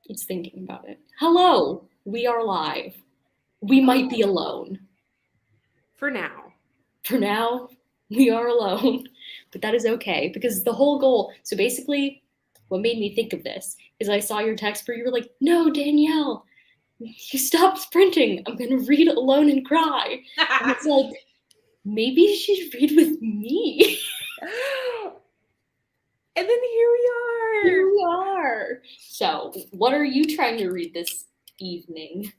It's thinking about it. Hello, we are live. We might be alone. For now. For now, we are alone, but that is okay because the whole goal. So basically, what made me think of this is I saw your text where you were like, "No, Danielle, you stop sprinting. I'm gonna read alone and cry." And it's like, maybe you should read with me. And then here we are. Here we are. So, what are you trying to read this evening?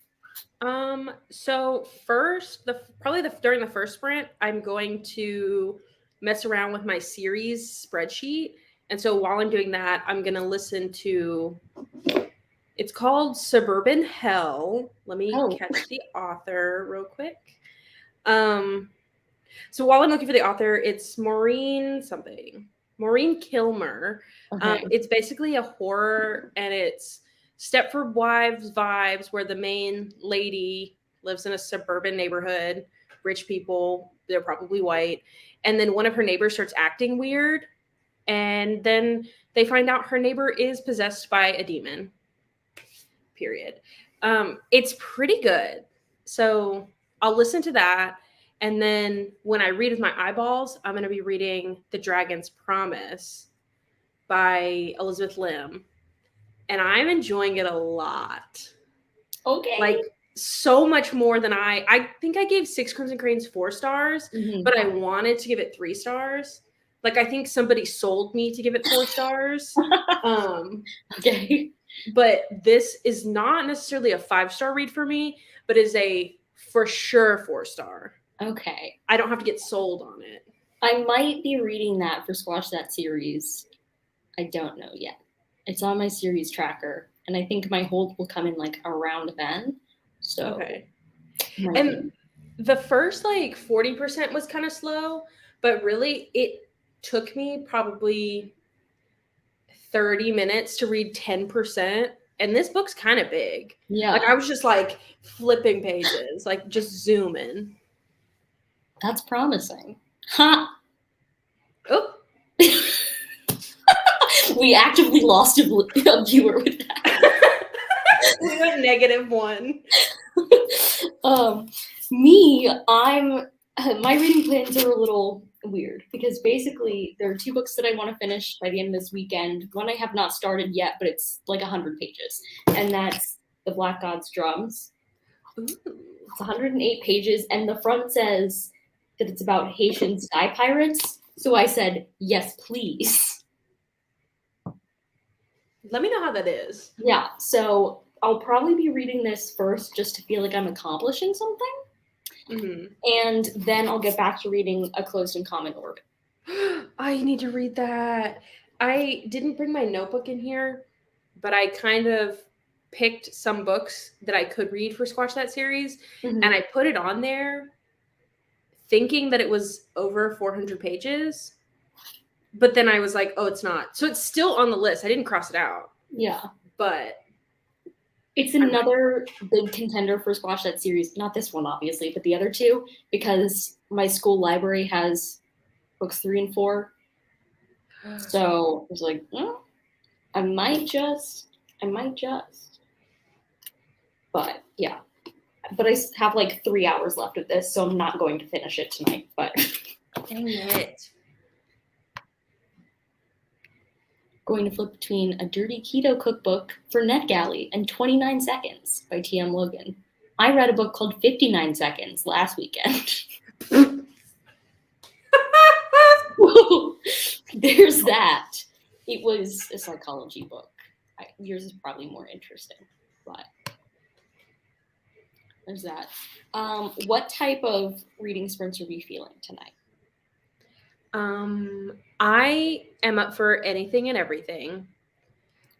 So first, during the first sprint, I'm going to mess around with my series spreadsheet. And so while I'm doing that, I'm gonna listen to. It's called Suburban Hell. Let me catch the author real quick. So while I'm looking for the author, it's Maureen Kilmer. Okay. It's basically a horror, and it's Stepford Wives vibes, where the main lady lives in a suburban neighborhood, rich people, they're probably white, and then one of her neighbors starts acting weird, and then they find out her neighbor is possessed by a demon. Period. It's pretty good. So I'll listen to that. And then when I read with my eyeballs, I'm going to be reading The Dragon's Promise by Elizabeth Lim. And I'm enjoying it a lot. Okay. Like, so much more than I think I gave Six Crimson Cranes 4 stars, but I wanted to give it 3 stars. Like, I think somebody sold me to give it 4 stars. Okay. But this is not necessarily a 5-star read for me, but is a for sure 4-star. Okay. I don't have to get sold on it. I might be reading that for Squash That Series. I don't know yet. It's on my series tracker, and I think my hold will come in like around then. So okay. And the first like 40% was kind of slow, but really it took me probably 30 minutes to read 10%. And this book's kind of big. Yeah. Like I was just like flipping pages, like just zooming. That's promising. Ha! Oh. We actively lost a viewer with that. We went -1. My reading plans are a little weird because basically there are 2 books that I want to finish by the end of this weekend. One I have not started yet, but it's like 100 pages, and that's The Black God's Drums. Ooh. It's 108 pages, and the front says that it's about Haitian sky pirates. So I said, yes, please. Let me know how that is. Yeah, so I'll probably be reading this first just to feel like I'm accomplishing something. Mm-hmm. And then I'll get back to reading A Closed and Common Orb. I need to read that. I didn't bring my notebook in here, but I kind of picked some books that I could read for Squash That Series, and I put it on there thinking that it was over 400 pages. But then I was like, oh, it's not. So it's still on the list. I didn't cross it out. Yeah. But it's another big contender for Squash That Series. Not this one, obviously, but the other 2, because my school library has books 3 and 4. So I was like, I might just. But yeah. But I have like 3 hours left of this, so I'm not going to finish it tonight. But dang it. Going to flip between A Dirty Keto Cookbook for NetGalley and 29 Seconds by T.M. Logan. I read a book called 59 Seconds last weekend. There's that. It was a psychology book. Yours is probably more interesting, but there's that. What type of reading sprints are we feeling tonight? I am up for anything and everything.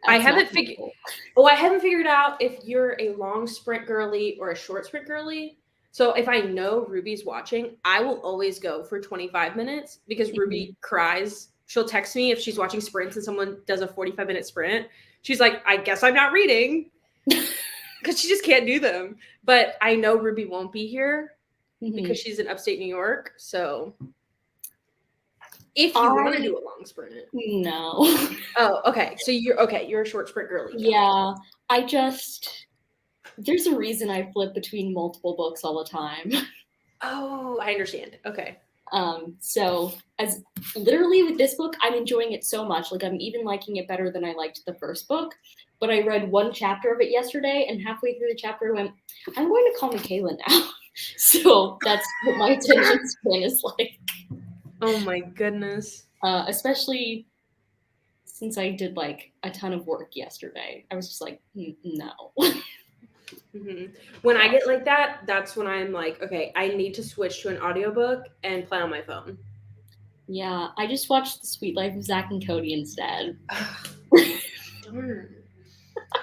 I haven't figured out if you're a long sprint girly or a short sprint girly. So if I know Ruby's watching, I will always go for 25 minutes because Ruby cries. She'll text me if she's watching sprints and someone does a 45-minute sprint. She's like, I guess I'm not reading because she just can't do them. But I know Ruby won't be here because she's in upstate New York. So if you want to do a long sprint. No. Oh, okay. So you're a short sprint girly. Yeah. There's a reason I flip between multiple books all the time. Oh, I understand. Okay. So as literally with this book, I'm enjoying it so much. Like I'm even liking it better than I liked the first book. But I read one chapter of it yesterday, and halfway through the chapter, I went, "I'm going to call Michaela now." So that's what my attention span is like. Oh my goodness. Especially since I did like a ton of work yesterday, I was just like, no. Mm-hmm. When I get like that, that's when I'm like, okay, I need to switch to an audiobook and play on my phone. Yeah, I just watched The Sweet Life of Zack and Cody instead. Darn.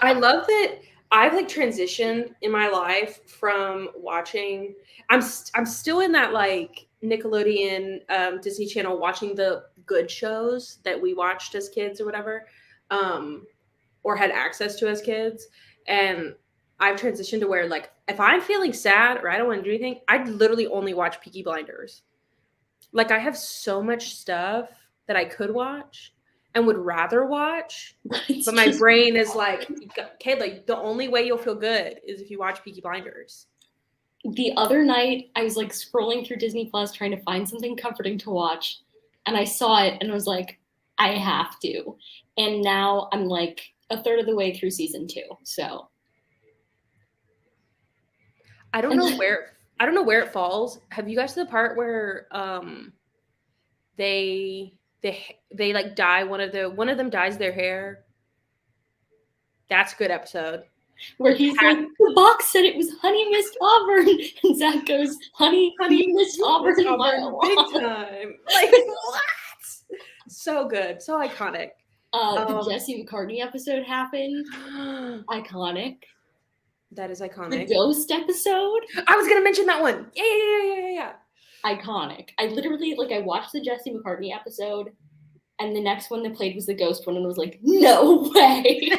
I love that I've like transitioned in my life from watching. I'm still in that like Nickelodeon, Disney Channel watching the good shows that we watched as kids or whatever, or had access to as kids, and I've transitioned to where like if I'm feeling sad or I don't want to do anything, I literally only watch Peaky Blinders. Like I have so much stuff that I could watch and would rather watch, but my brain is like, Kayla, the only way you'll feel good is if you watch Peaky Blinders. The other night, I was like scrolling through Disney Plus trying to find something comforting to watch, and I saw it and I was like, I have to. And now I'm like a third of the way through season 2. So I don't know where it falls. Have you guys to the part where they like dye one of them dyes their hair? That's a good episode. Where he's like, the box said it was Honey Mist Auburn, and Zach goes, Honey Mist Auburn, big time. Like what? So good, so iconic. The Jesse McCartney episode happened. Iconic. That is iconic. The Ghost episode. I was gonna mention that one. Yeah. Iconic. I literally I watched the Jesse McCartney episode, and the next one that played was the Ghost one, and was like, no way.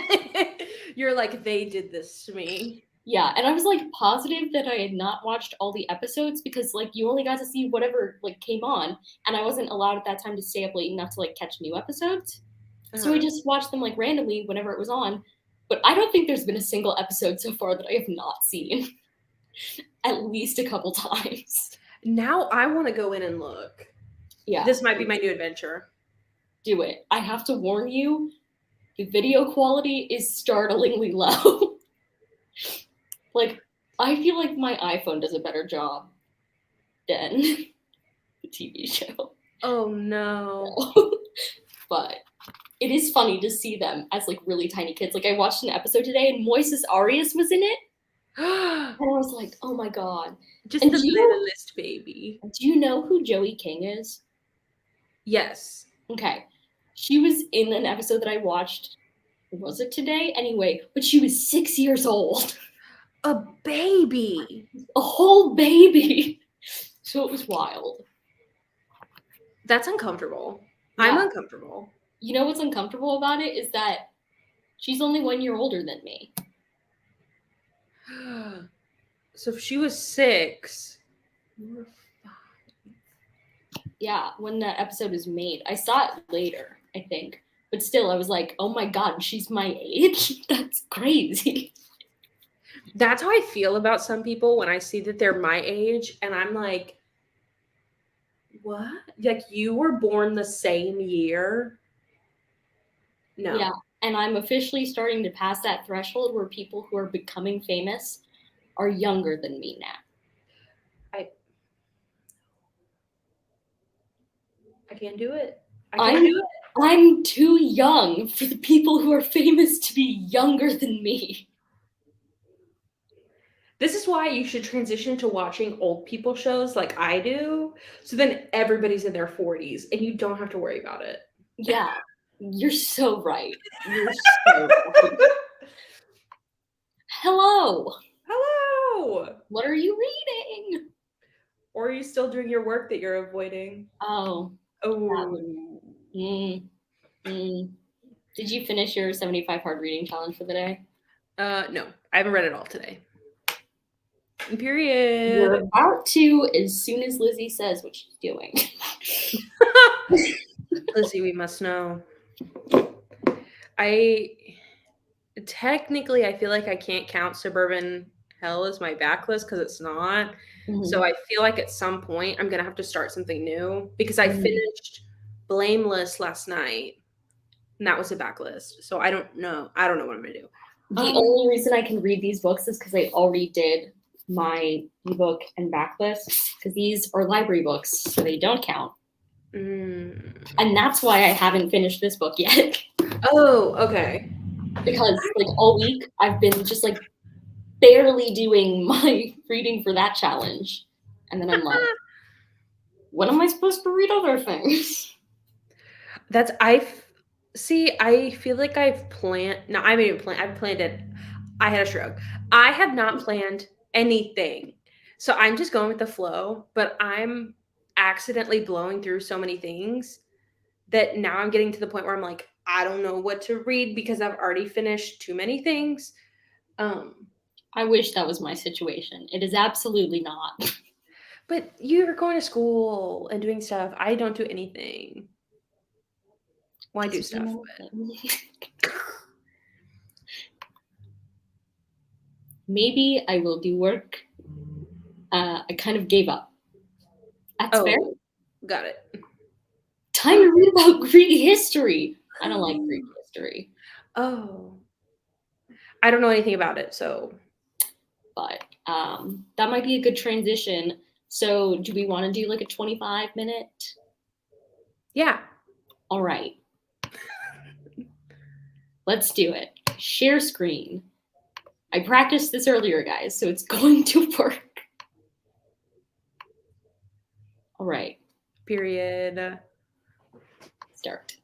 You're like, they did this to me. Yeah, and I was like positive that I had not watched all the episodes because like you only got to see whatever like came on, and I wasn't allowed at that time to stay up late enough to like catch new episodes. So I just watched them like randomly whenever it was on. But I don't think there's been a single episode so far that I have not seen. At least a couple times. Now I want to go in and look. Yeah. This might be my new adventure. Do it. I have to warn you, the video quality is startlingly low. Like, I feel like my iPhone does a better job than the TV show. Oh no. But it is funny to see them as like really tiny kids. Like I watched an episode today and Moises Arias was in it. And I was like, oh my god. Just the littlest baby. Do you know who Joey King is? Yes. Okay. She was in an episode that I watched. Was it today? Anyway, but she was 6 years old. A baby. A whole baby. So it was wild. That's uncomfortable. Yeah. I'm uncomfortable. You know what's uncomfortable about it is that she's only 1 year older than me. So if she was 6, you were 5. Yeah, when that episode was made. I saw it later, I think. But still, I was like, oh my god, she's my age? That's crazy. That's how I feel about some people when I see that they're my age, and I'm like, what? Like, you were born the same year? No. Yeah, and I'm officially starting to pass that threshold where people who are becoming famous are younger than me now. I can't do it. I'm too young for the people who are famous to be younger than me. This is why you should transition to watching old people shows like I do. So then everybody's in their 40s and you don't have to worry about it. Yeah, you're so right. You're so right. Hello. What are you reading? Or are you still doing your work that you're avoiding? Oh. Did you finish your 75 hard reading challenge for the day? No, I haven't read it all today. Period. You're about to as soon as Lizzie says what she's doing. Lizzie, we must know. technically, I feel like I can't count Suburban Hell as my backlist because it's not. So Mhm. I feel like at some point I'm gonna have to start something new because I Mhm. finished Blameless last night, and that was a backlist. So I don't know. I don't know what I'm gonna do. The only reason I can read these books is because I already did my ebook and backlist, because these are library books, so they don't count. Mm. And that's why I haven't finished this book yet. Oh, okay. Because like all week I've been just like barely doing my reading for that challenge. And then I'm like, when am I supposed to read other things? That's I see. I feel like I've planned. No, I haven't even planned. I've planned it. I had a stroke. I have not planned anything, so I'm just going with the flow. But I'm accidentally blowing through so many things that now I'm getting to the point where I'm like, I don't know what to read because I've already finished too many things. Um, I wish that was my situation. It is absolutely not. but you're going to school and doing stuff. I don't do anything. Well, I do Because you stuff, know, but maybe I will do work. I kind of gave up. That's fair. oh, got it. Time to read about Greek history. I don't like Greek history, Oh, I don't know anything about it, so but that might be a good transition. So, do we want to do like a 25-minute? yeah. All right, let's do it. Share screen. I practiced this earlier, guys, so it's going to work. All right, Period. start.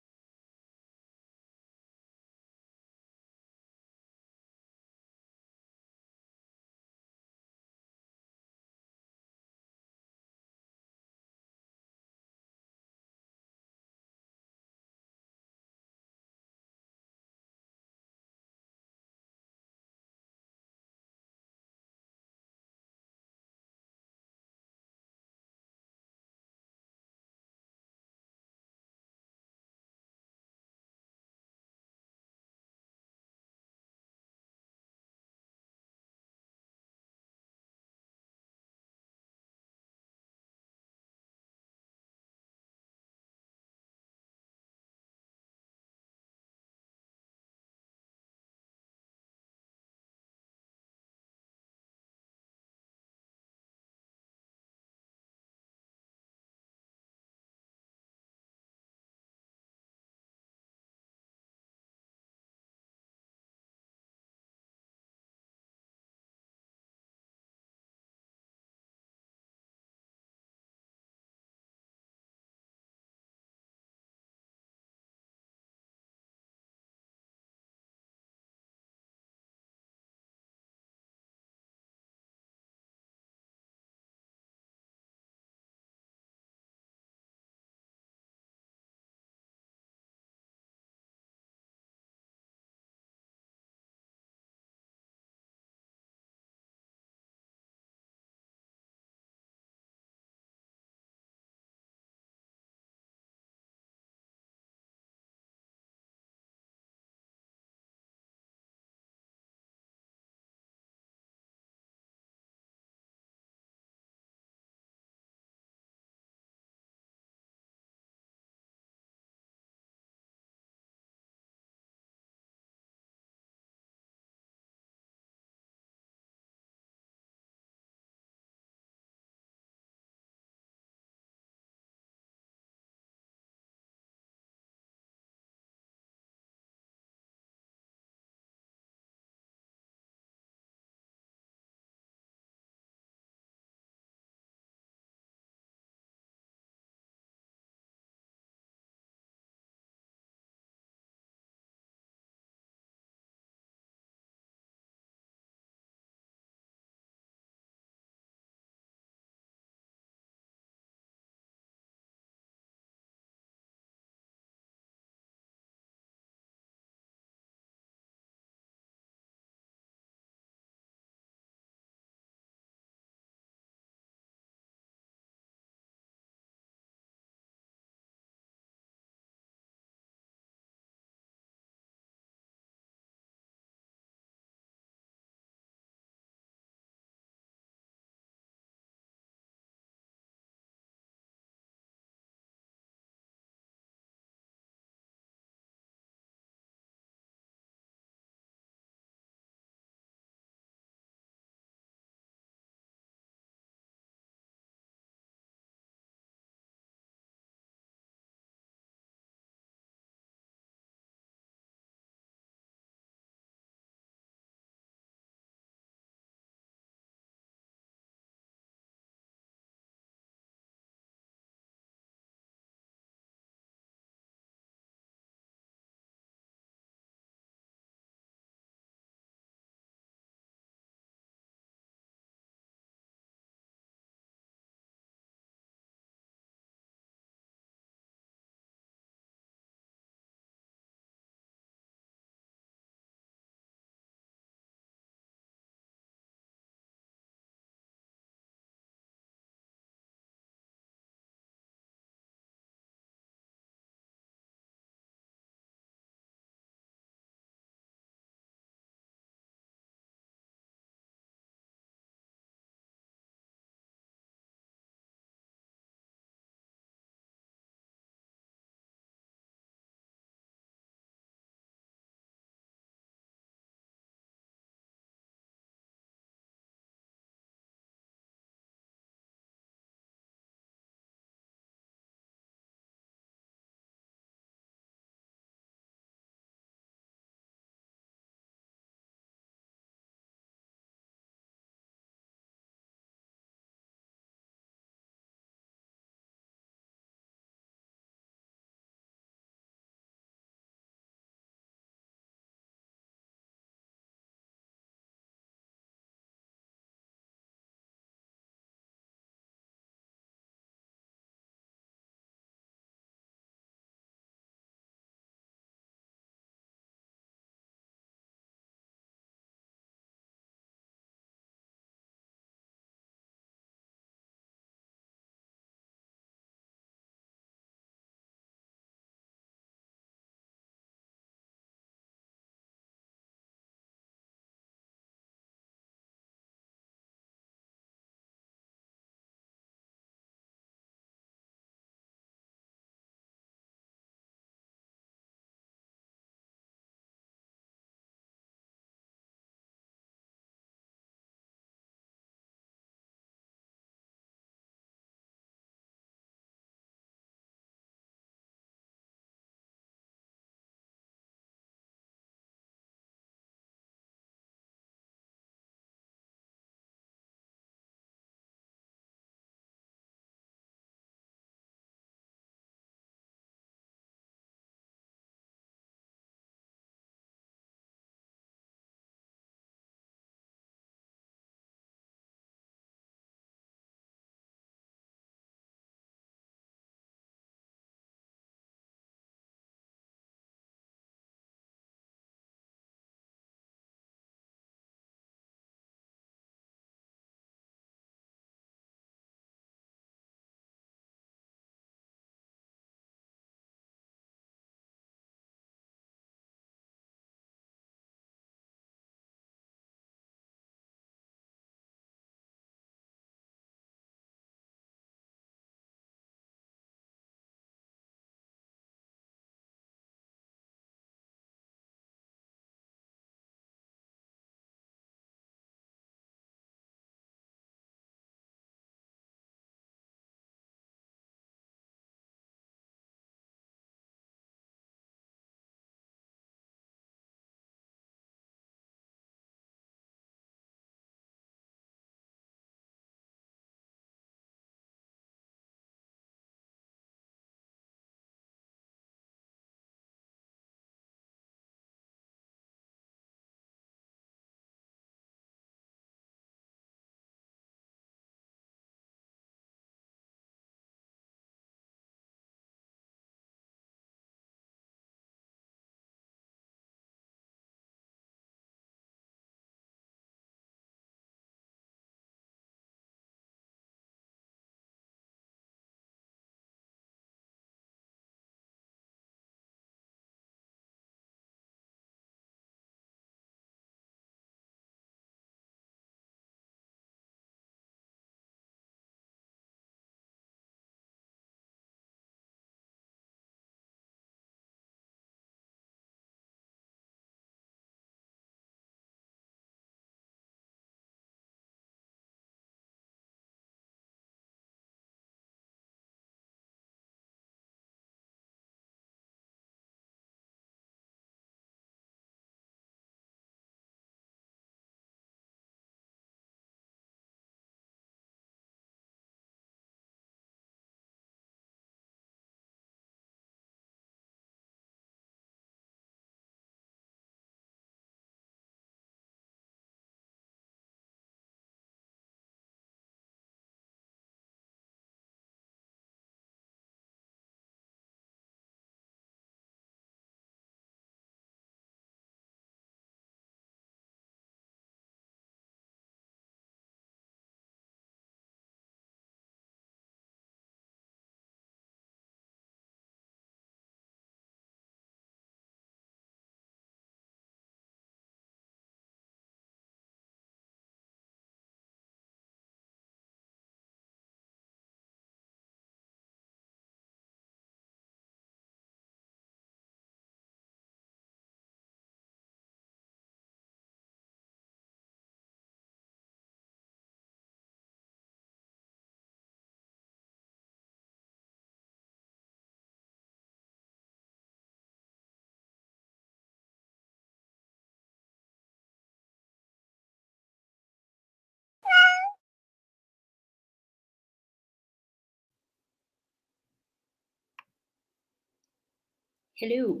Hello.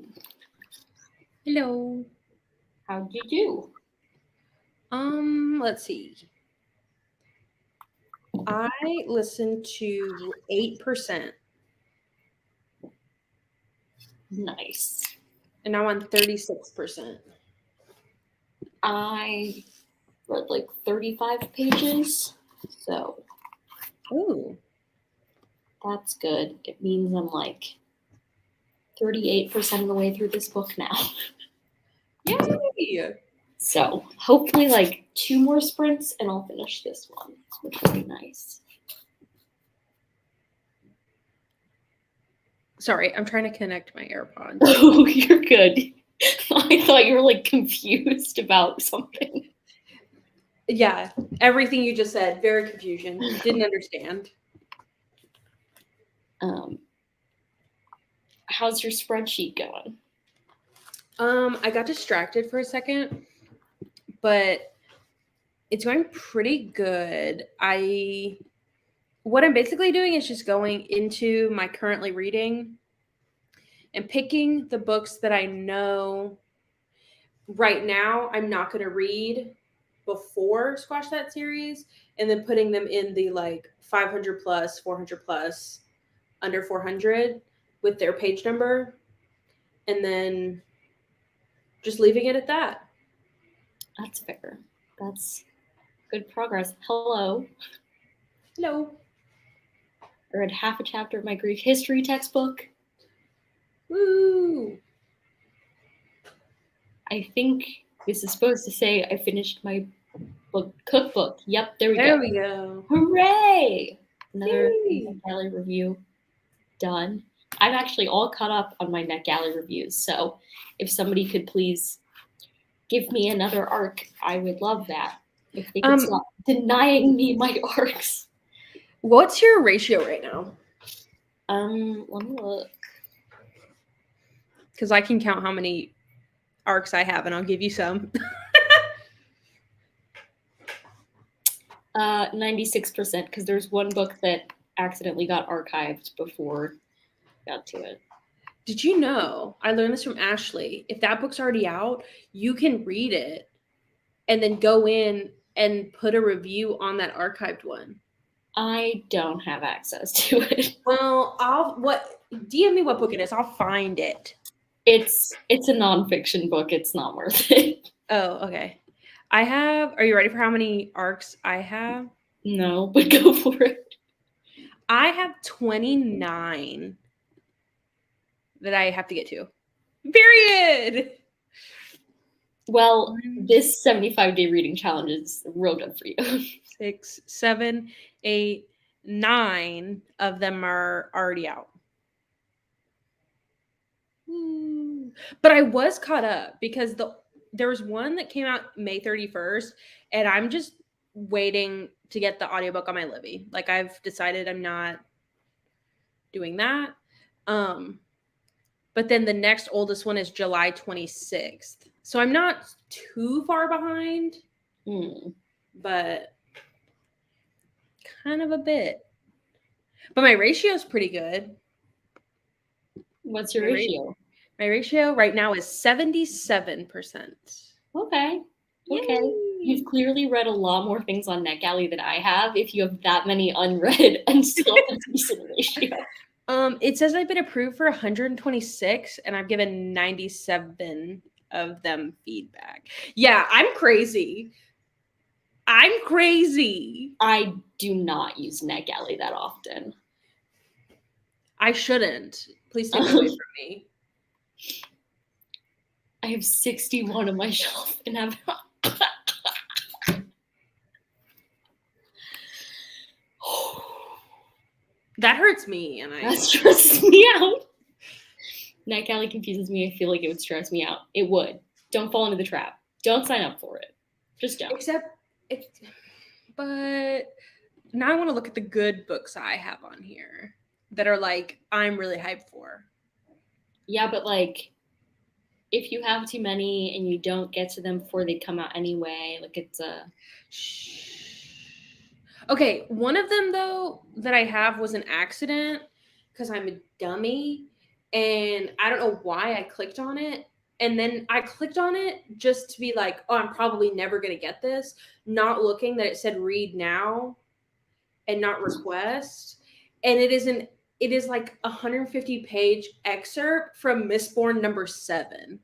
Hello. How'd you do? Let's see. I listened to 8%, Nice. and now I'm 36%. I read like 35 pages, so Ooh. that's good. It means I'm like 38% of the way through this book now. Yay! So hopefully like 2 more sprints and I'll finish this one, which will be nice. Sorry, I'm trying to connect my AirPods. Oh, you're good. I thought you were like confused about something. Yeah, everything you just said, very confusion. Didn't understand. How's your spreadsheet going? I got distracted for a second, but it's going pretty good. What I'm basically doing is just going into my currently reading and picking the books that I know right now I'm not going to read before Squash That series, and then putting them in the like 500 plus, 400 plus, under 400 with their page number, and then just leaving it at that. That's fair. That's good progress. Hello. Hello. I read half a chapter of my Greek history textbook. Woo! I think this is supposed to say I finished my book cookbook. Yep, there we There go. we go. Hooray! Another Yay! NetGalley review done. I'm actually all caught up on my NetGalley reviews, so if somebody could please give me another arc, I would love that. If they could stop denying me my arcs. What's your ratio right now? Let me look. Because I can count how many arcs I have, and I'll give you some. 96%, because there's one book that accidentally got archived before I got to it. Did you know? I learned this from Ashley. If that book's already out, you can read it and then go in and put a review on that archived one. I don't have access to it. Well, DM me what book it is. I'll find it. It's a nonfiction book. It's not worth it. Oh, okay. Are you ready for how many arcs I have? No, but go for it. I have 29 that I have to get to. Period. Well, this 75-day reading challenge is real good for you. 6, 7, 8, 9 of them are already out. But I was caught up because there was one that came out May 31st, and I'm just waiting to get the audiobook on my Libby. Like, I've decided I'm not doing that. But then the next oldest one is July 26th. So I'm not too far behind, but kind of a bit. But my ratio is pretty good. What's your ratio? My ratio right now is 77%. Okay. Okay. Yay. You've clearly read a lot more things on NetGalley than I have if you have that many unread and still have a decent ratio. It says I've been approved for 126 and I've given 97 of them feedback. Yeah, I'm crazy. I do not use NetGalley that often. I shouldn't. Please take it away from me. I have 61 on my shelf and have That hurts me, and that stresses me out. NetGalley confuses me. I feel like it would stress me out. It would. Don't fall into the trap. Don't sign up for it. Just don't. But now I want to look at the good books I have on here that are like I'm really hyped for. Yeah, but like if you have too many and you don't get to them before they come out anyway, like it's a Okay, one of them though that I have was an accident because I'm a dummy, and I don't know why I clicked on it. And then I clicked on it just to be like, oh, I'm probably never going to get this, not looking that it said read now and not request. And it is like a 150-page excerpt from Mistborn #7,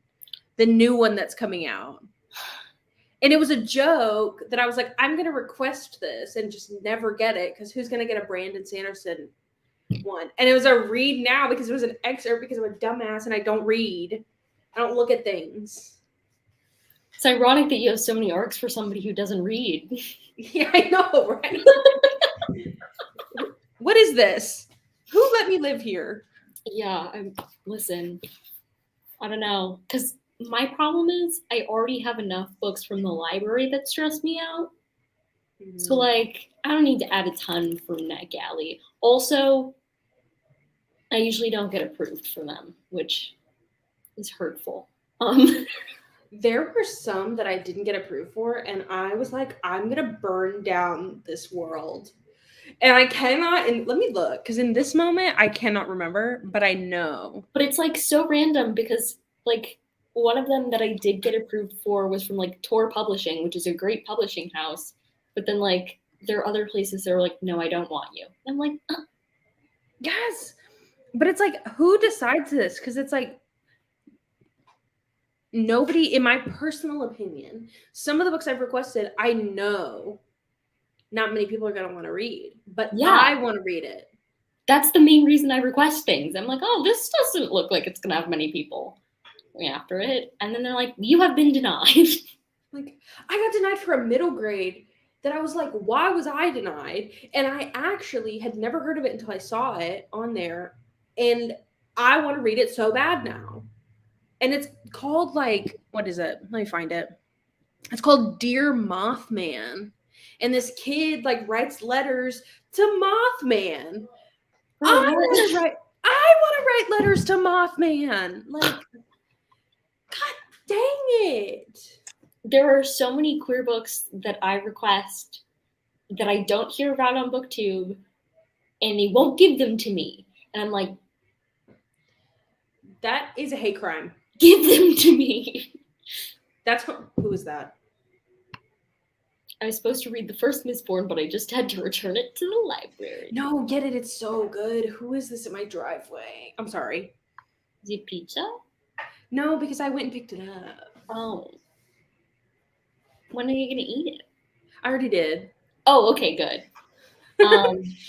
the new one that's coming out. And it was a joke that I was like, I'm going to request this and just never get it because who's going to get a Brandon Sanderson one? And it was a read now because it was an excerpt because I'm a dumbass and I don't read. I don't look at things. It's ironic that you have so many arcs for somebody who doesn't read. Yeah, I know, right? What is this? Who let me live here? Yeah, listen, I don't know. Because my problem is I already have enough books from the library that stress me out. So, like, I don't need to add a ton from NetGalley. Also, I usually don't get approved for them, which is hurtful. There were some that I didn't get approved for, and I was like, I'm gonna burn down this world. And I cannot, and let me look, because in this moment I cannot remember, but I know. But it's like so random because like one of them that I did get approved for was from like Tor Publishing, which is a great publishing house. But then like there are other places that are like, no, I don't want you. I'm like, Yes. But it's like, who decides this? Because it's like, nobody, in my personal opinion, some of the books I've requested, I know not many people are going to want to read, but Yeah. I want to read it. That's the main reason I request things. I'm like, oh, this doesn't look like it's going to have many people going after it. And then they're like, you have been denied. Like, I got denied for a middle grade that I was like, why was I denied? And I actually had never heard of it until I saw it on there. And I want to read it so bad now. And it's called like, what is it? Let me find it. It's called Dear Mothman. And this kid like writes letters to Mothman. I want to write letters to Mothman. Like, God dang it. There are so many queer books that I request that I don't hear about on BookTube, and they won't give them to me. And I'm like, that is a hate crime. Give them to me. Who is that? I was supposed to read the first Mistborn, but I just had to return it to the library. No, get it. It's so good. Who is this in my driveway? I'm sorry. Is it pizza? No, because I went and picked it up. Oh. When are you going to eat it? I already did. Oh, okay, good.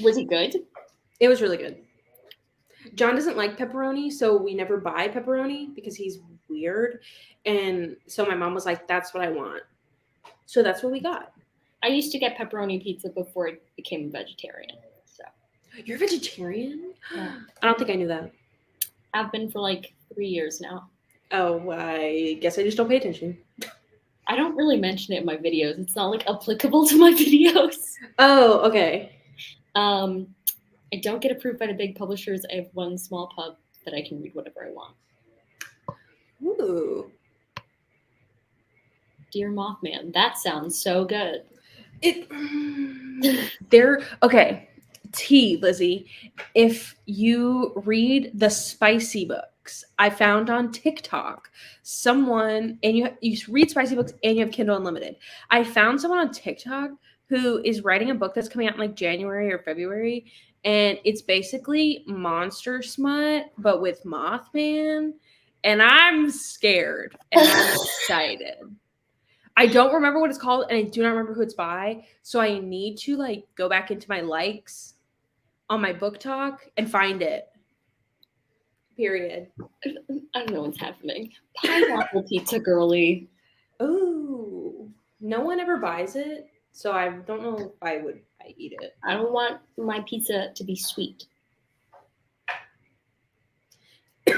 Was it good? It was really good. John doesn't like pepperoni, so we never buy pepperoni because he's weird. And so my mom was like, that's what I want. So that's what we got. I used to get pepperoni pizza before I became a vegetarian. So you're a vegetarian? Yeah. I don't think I knew that. I've been for like 3 years now. Oh, I guess I just don't pay attention. I don't really mention it in my videos. It's not like applicable to my videos. Oh, okay. I don't get approved by the big publishers. I have one small pub that I can read whatever I want. Ooh. Dear Mothman, that sounds so good. Okay. Lizzie, if you read the spicy books I found on TikTok, and you read spicy books and you have Kindle Unlimited. I found someone on TikTok who is writing a book that's coming out in like January or February, and it's basically monster smut but with Mothman, and I'm scared and I'm excited. I don't remember what it's called, and I do not remember who it's by, so I need to like go back into my likes on my book talk and find it. Period. I don't know what's happening. Pineapple pizza girly. Ooh. No one ever buys it, so I don't know if I eat it. I don't want my pizza to be sweet. But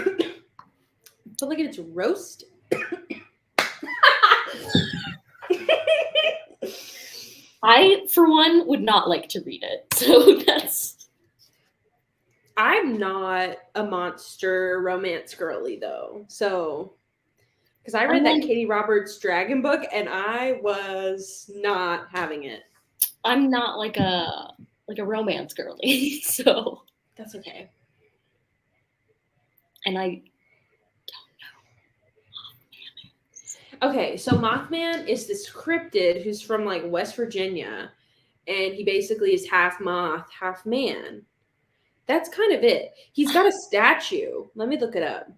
look at its roast. I, for one, would not like to read it. So that's... I'm not a monster romance girly, though. So, because I read that Katie Roberts Dragon book, and I was not having it. I'm not like a romance girly, so... That's okay. and I Okay, so Mothman is this cryptid who's from like West Virginia, and he basically is half moth, half man. That's kind of it. He's got a statue. Let me look it up.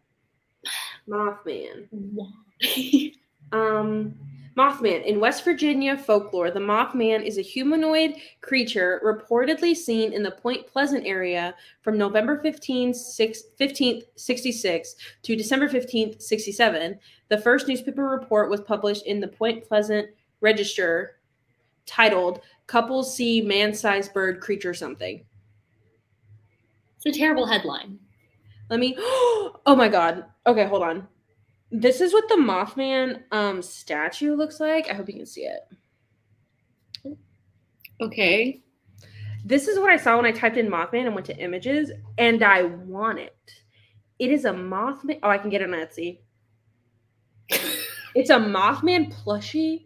Mothman. why? Mothman. In West Virginia folklore, the Mothman is a humanoid creature reportedly seen in the Point Pleasant area from November 15th, 66 to December 15th, 67. The first newspaper report was published in the Point Pleasant Register titled Couples See Man-Sized Bird Creature Something. It's a terrible headline. Let me oh my god. Okay, hold on. This is what the Mothman statue looks like. I hope you can see it. Okay. This is what I saw when I typed in Mothman and went to images, and I want it. It is a Mothman. Oh, I can get it on Etsy. It's a Mothman plushie,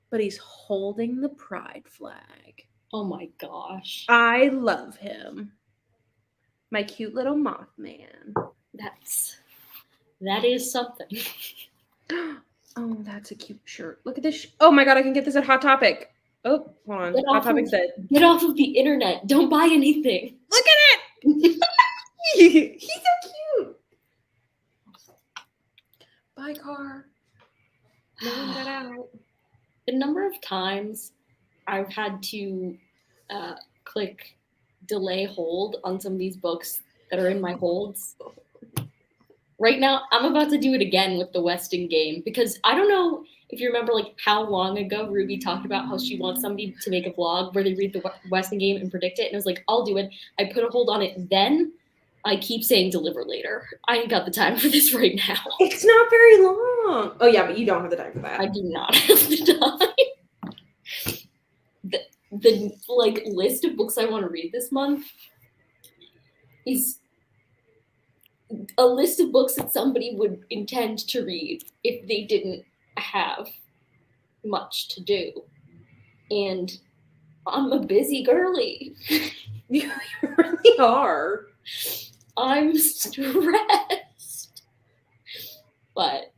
but he's holding the pride flag. Oh my gosh. I love him. My cute little Mothman. That is something. Oh, that's a cute shirt. Look at this. Oh my god, I can get this at Hot Topic. Oh, hold on. Hot Topic said, Get off of the internet. Don't buy anything. look at it. He's so cute. Bye, car. Laying that out. The number of times I've had to click delay hold on some of these books that are in my holds. Right now, I'm about to do it again with the Weston game because I don't know if you remember like how long ago Ruby talked about how she wants somebody to make a vlog where they read the Weston game and predict it. And I was like, I'll do it. I put a hold on it then. I keep saying deliver later. I ain't got the time for this right now. It's not very long. Oh, yeah, but you don't have the time for that. I do not have the time. The like list of books I want to read this month is a list of books that somebody would intend to read if they didn't have much to do. And I'm a busy girly. You really are. I'm stressed.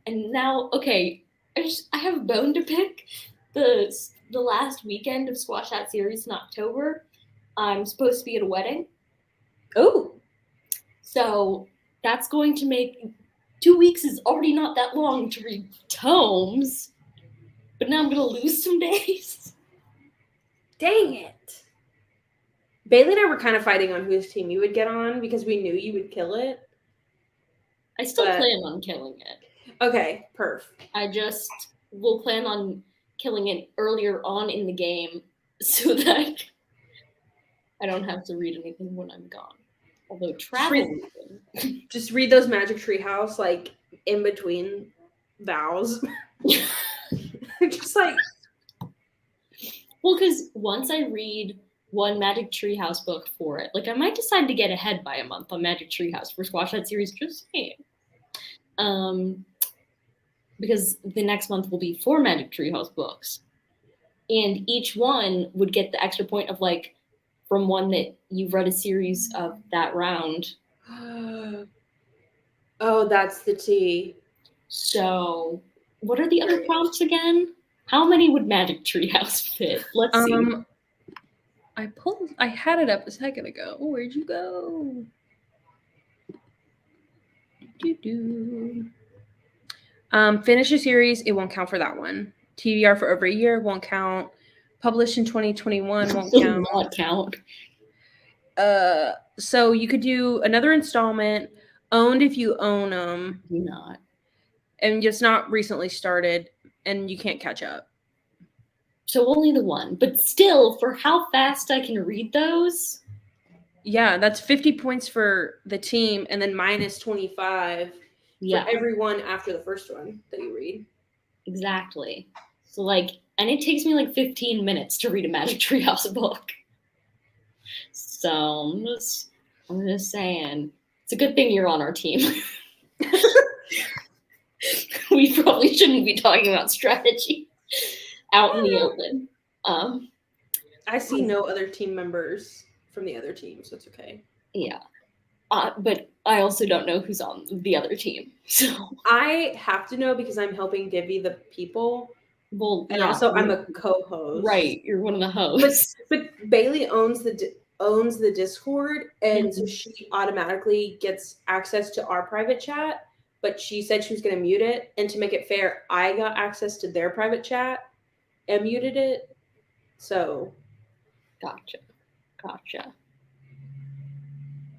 And now, okay, I have a bone to pick. The last weekend of Squash That series in October, I'm supposed to be at a wedding. Oh. So that's going to make 2 weeks is already not that long to read tomes. But now I'm going to lose some days. Dang it. Bailey and I were kind of fighting on whose team you would get on because we knew you would kill it. I still plan on killing it. Okay, perf. I just will plan on killing it earlier on in the game so that I don't have to read anything when I'm gone. Although travel, just read those Magic Treehouse like in between vows. Just like, well, because once I read one Magic Treehouse book for it, like I might decide to get ahead by a month on Magic Treehouse for Squash That series. Just saying. Because the next month will be 4 Magic Treehouse books, and each one would get the extra point of like from one that you've read a series of that round. Oh, that's the tea. So, what are the other prompts again? How many would Magic Treehouse fit? Let's see. I had it up a second ago. Where'd you go? Finish a series, it won't count for that one. TBR for over a year won't count. Published in 2021 won't count. Not count. So you could do another installment, owned if you own them. Do not. And just not recently started, and you can't catch up. So only the one, but still, for how fast I can read those. Yeah, that's 50 points for the team, and then minus 25 for everyone after the first one that you read. Exactly. So like, and it takes me like 15 minutes to read a Magic Treehouse book. So I'm just saying, it's a good thing you're on our team. We probably shouldn't be talking about strategy out in the open. I see no other team members from the other team, so it's okay. Yeah. But I also don't know who's on the other team. So, I have to know because I'm helping divvy the people, well, and yeah, also I'm a co-host. right. You're one of the hosts. But Bailey owns the Discord, and so Mhm. she automatically gets access to our private chat. But she said she was going to mute it, and to make it fair, I got access to their private chat and muted it. So Gotcha. Gotcha.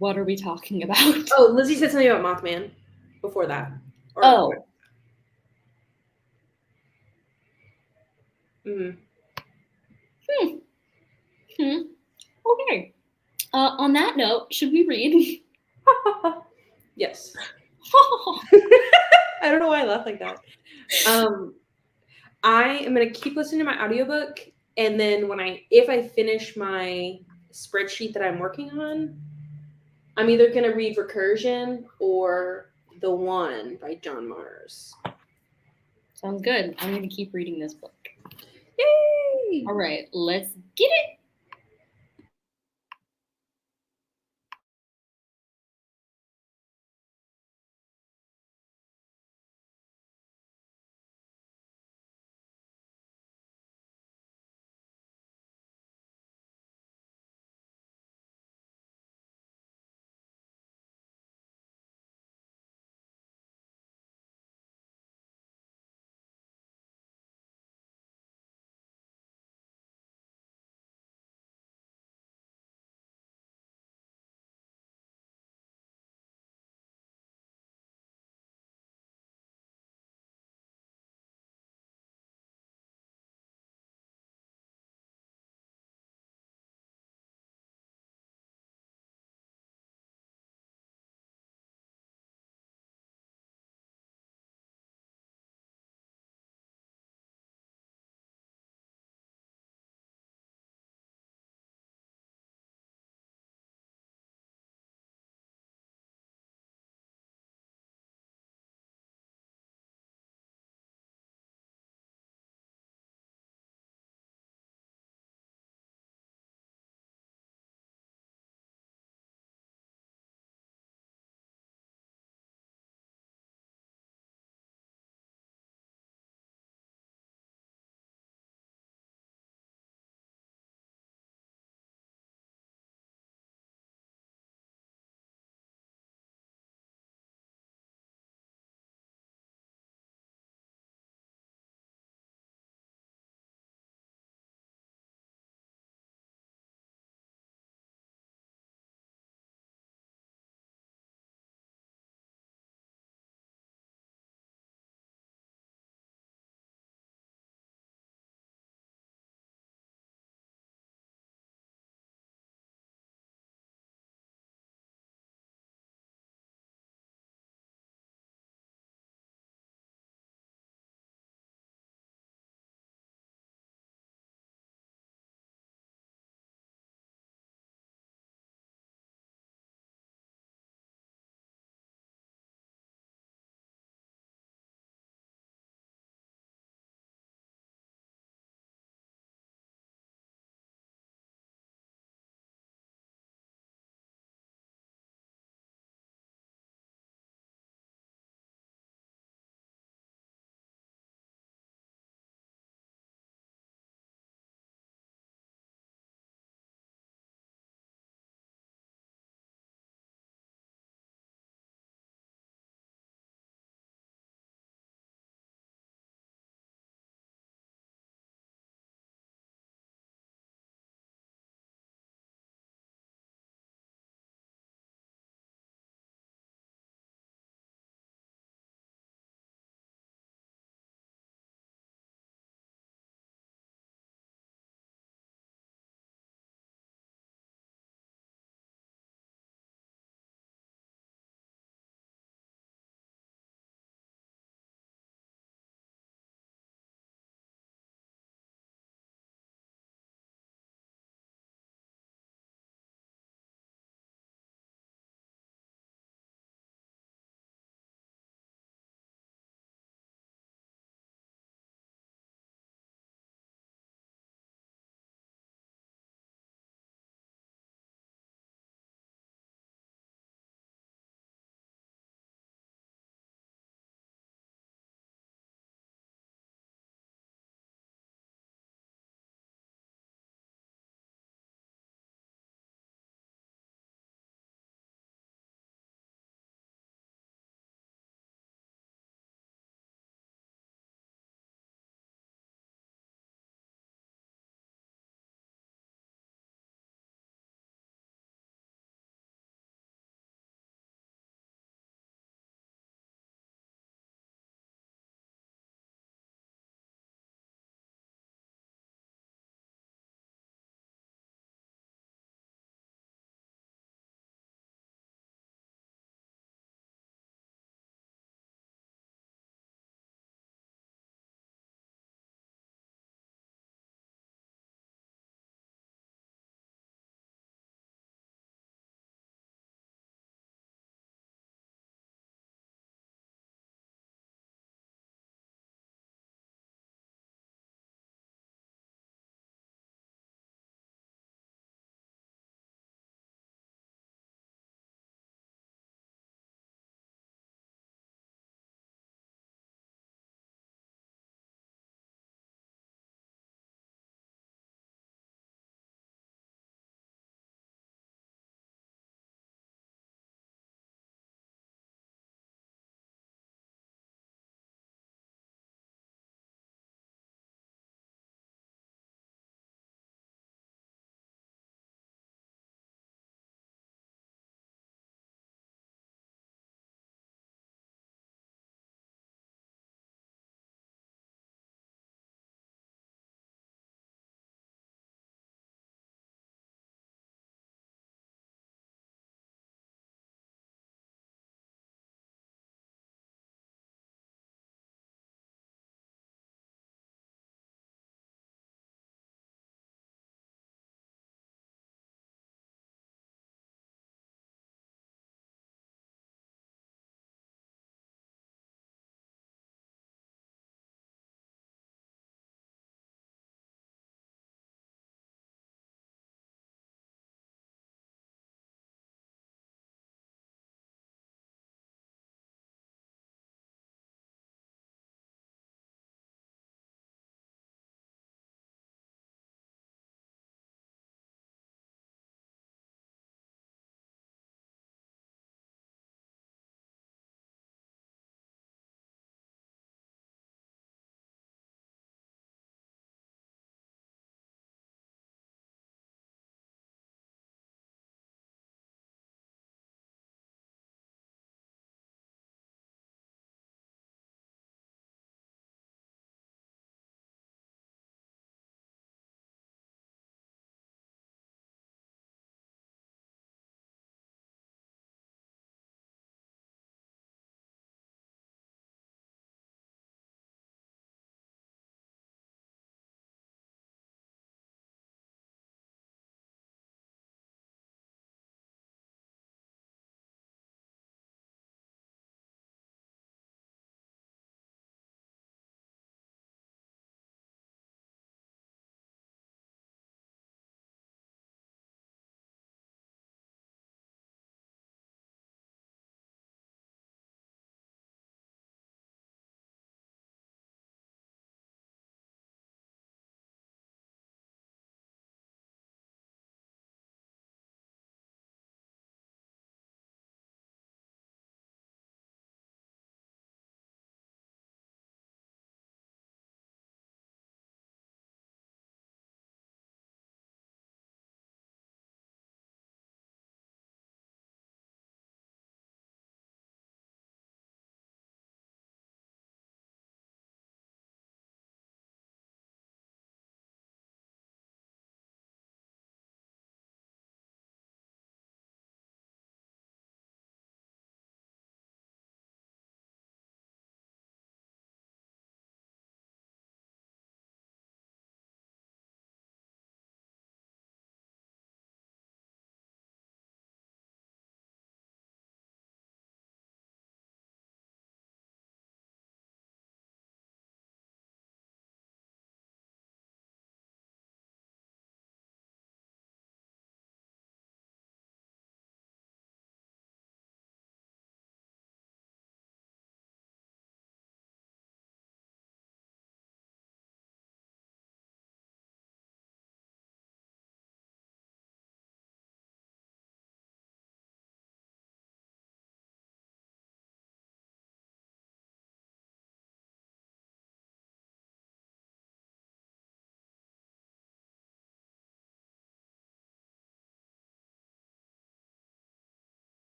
What are we talking about? oh, Lizzie said something about Mothman before that. Oh, Mhm. hmm. Okay. On that note, should we read? Yes. I don't know why I laugh like that. I am gonna keep listening to my audiobook, and then if I finish my spreadsheet that I'm working on, I'm either gonna read Recursion or The One by John Mars. Sounds good. I'm going to keep reading this book. Yay! All right, let's get it.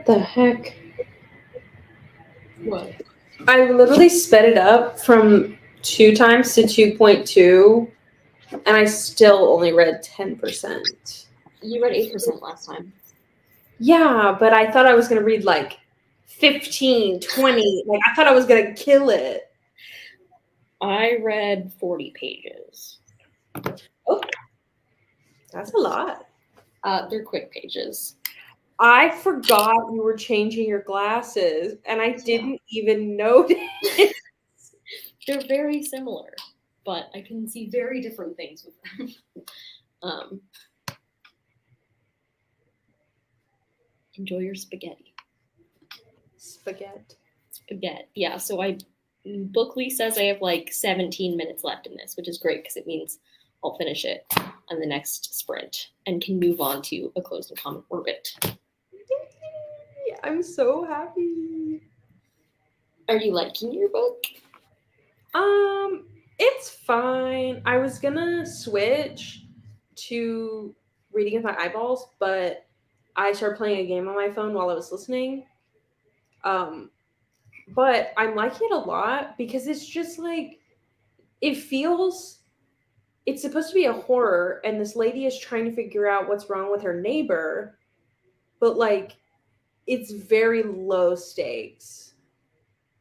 What the heck? What? I literally sped it up from 2 times to 2.2, and I still only read 10%. You read 8% last time. Yeah, but I thought I was going to read like 15, 20. Like, I thought I was going to kill it. I read 40 pages. Oh, that's a lot. They're quick pages. I forgot you were changing your glasses, and I didn't even notice. They're very similar, but I can see very different things with them. Enjoy your spaghetti. Spaghetti. Spaghetti. Yeah, so Bookly says I have like 17 minutes left in this, which is great because it means I'll finish it on the next sprint and can move on to A Closed and Common Orbit. I'm so happy. Are you liking your book? It's fine. I was gonna switch to reading with my eyeballs, but I started playing a game on my phone while I was listening. But I'm liking it a lot because it's just like it's supposed to be a horror, and this lady is trying to figure out what's wrong with her neighbor, but like it's very low stakes.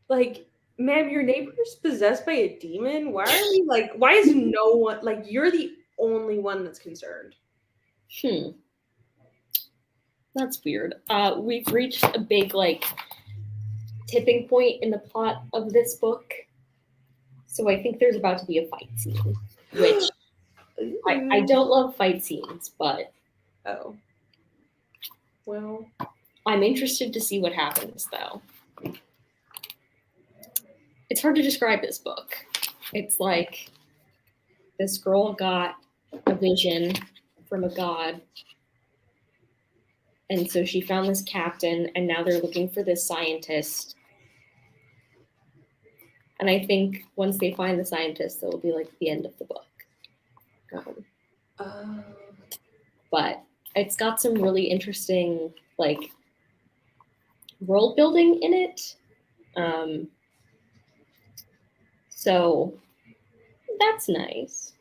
Like, ma'am, your neighbor's possessed by a demon. Why is no one like you're the only one that's concerned? That's weird. We've reached a big like tipping point in the plot of this book. So I think there's about to be a fight scene, which I don't love fight scenes, but Oh. Well, I'm interested to see what happens though. It's hard to describe this book. It's like this girl got a vision from a god. And so she found this captain, and now they're looking for this scientist. And I think once they find the scientist, that will be like the end of the book. But it's got some really interesting like world building in it. So that's nice.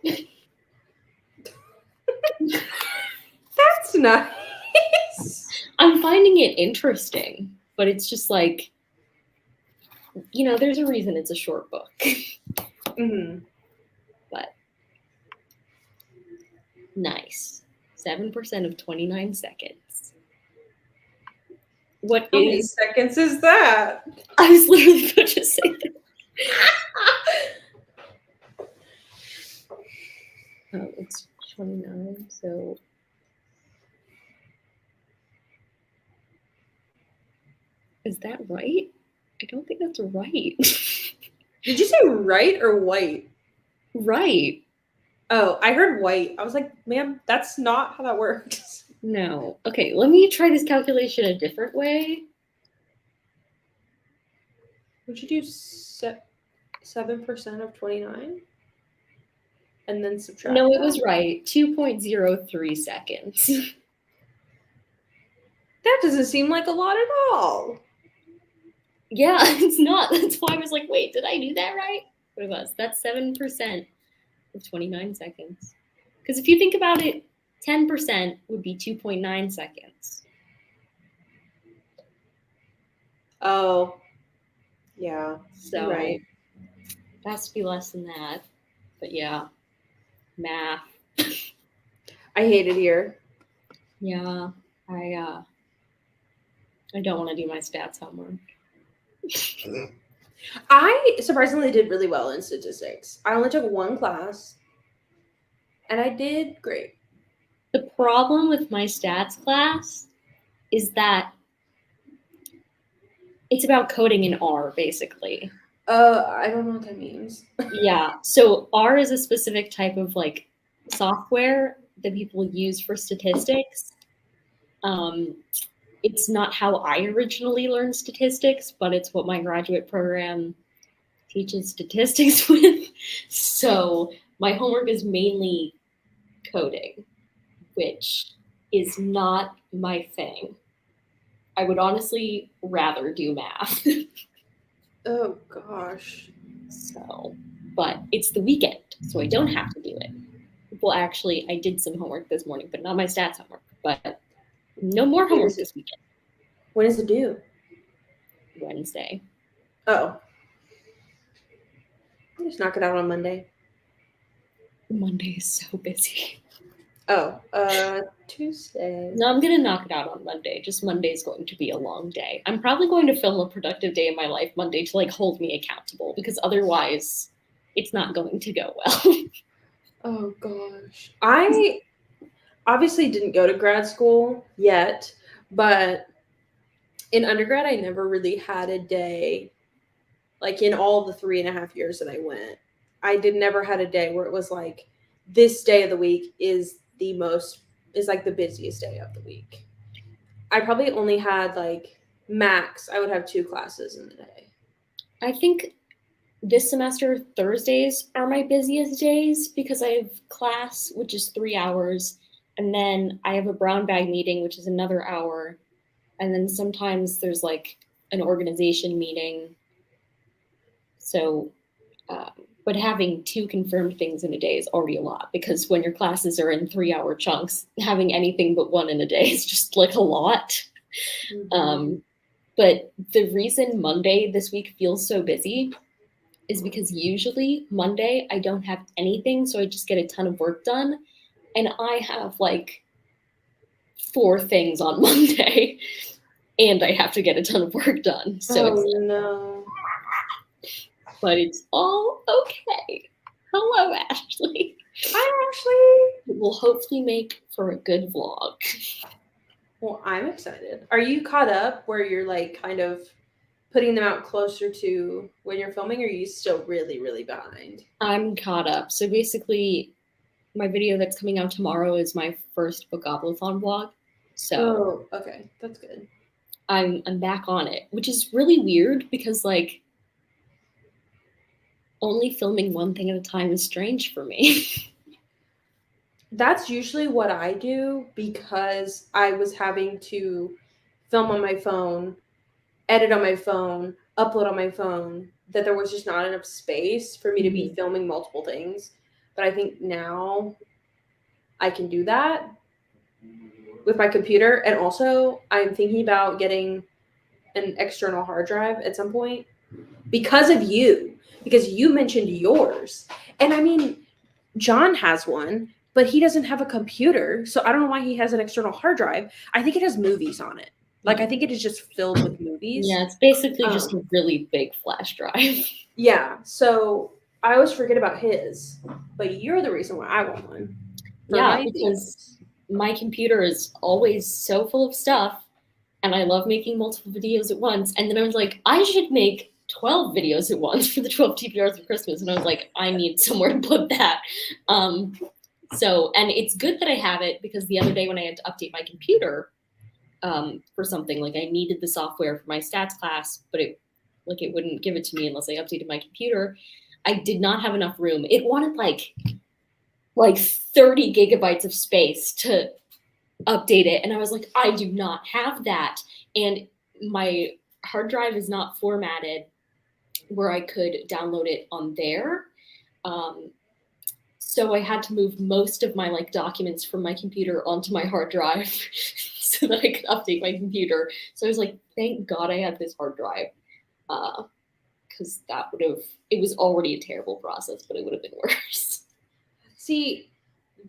that's nice. I'm finding it interesting, but it's just like, there's a reason it's a short book. Mm-hmm. But nice. 7% of 29 seconds. How many seconds is that? I was literally about to say that. Oh, it's 29, so is that right? I don't think that's right. Did you say right or white? Right. Oh, I heard white. I was like, ma'am, that's not how that works. No. Okay, let me try this calculation a different way. Would you do 7% of 29? And then subtract? No, it was right. 2.03 seconds. That doesn't seem like a lot at all. Yeah, it's not. That's why I was like, wait, did I do that right? But it was. That's 7% of 29 seconds. Because if you think about it, 10% would be 2.9 seconds. Oh, yeah. So right. It has to be less than that. But yeah, math. I hate it here. Yeah, I don't want to do my stats homework. I surprisingly did really well in statistics. I only took one class, and I did great. The problem with my stats class is that it's about coding in R, basically. I don't know what that means. Yeah, so R is a specific type of like software that people use for statistics. It's not how I originally learned statistics, but it's what my graduate program teaches statistics with. So my homework is mainly coding, which is not my thing. I would honestly rather do math. Oh gosh. So, but it's the weekend, so I don't have to do it. Well, actually, I did some homework this morning, but not my stats homework. But no more homework this weekend. When is it due? Wednesday. Oh. Just knock it out on Monday. Monday is so busy. Oh, Tuesday. No, I'm gonna knock it out on Monday. Just Monday is going to be a long day. I'm probably going to film a productive day in my life Monday to like hold me accountable because otherwise it's not going to go well. Oh gosh. I obviously didn't go to grad school yet, but in undergrad I never really had a day, like in all the 3.5 years that I went. I did never had a day where it was like this day of the week is like the busiest day of the week. I probably only had like max, I would have 2 classes in the day. I think this semester Thursdays are my busiest days because I have class, which is 3 hours, and then I have a brown bag meeting, which is another hour, and then sometimes there's like an organization meeting. So, but having 2 confirmed things in a day is already a lot because when your classes are in 3-hour chunks, having anything but 1 in a day is just like a lot. Mm-hmm. But the reason Monday this week feels so busy is because usually Monday I don't have anything, so I just get a ton of work done. And I have like 4 things on Monday, and I have to get a ton of work done. So Oh it's like, no. but it's all okay. Hello, Ashley. Hi, Ashley. It will hopefully make for a good vlog. Well, I'm excited. Are you caught up where you're like kind of putting them out closer to when you're filming, or are you still really, really behind? I'm caught up. So basically, my video that's coming out tomorrow is my first Bookoblathon vlog. So Oh, okay. That's good. I'm back on it, which is really weird because like only filming one thing at a time is strange for me. That's usually what I do because I was having to film on my phone, edit on my phone, upload on my phone, that there was just not enough space for me to be filming multiple things. But I think now I can do that with my computer. And also, I'm thinking about getting an external hard drive at some point because of you, because you mentioned yours. And I mean, John has one, but he doesn't have a computer. So I don't know why he has an external hard drive. I think it has movies on it. Like, I think it is just filled with movies. Yeah, it's basically just a really big flash drive. Yeah. So I always forget about his, but you're the reason why I want one. Yeah, because my computer is always so full of stuff and I love making multiple videos at once. And then I was like, I should make 12 videos at once for the 12 TBRs of Christmas. And I was like, I need somewhere to put that. So, and it's good that I have it because the other day when I had to update my computer for something, like I needed the software for my stats class, but it wouldn't give it to me unless I updated my computer. I did not have enough room. It wanted like 30 gigabytes of space to update it. And I was like, I do not have that. And my hard drive is not formatted where I could download it on there. So I had to move most of my documents from my computer onto my hard drive so that I could update my computer. So I was like, thank God I had this hard drive. Because it was already a terrible process, but it would have been worse. See,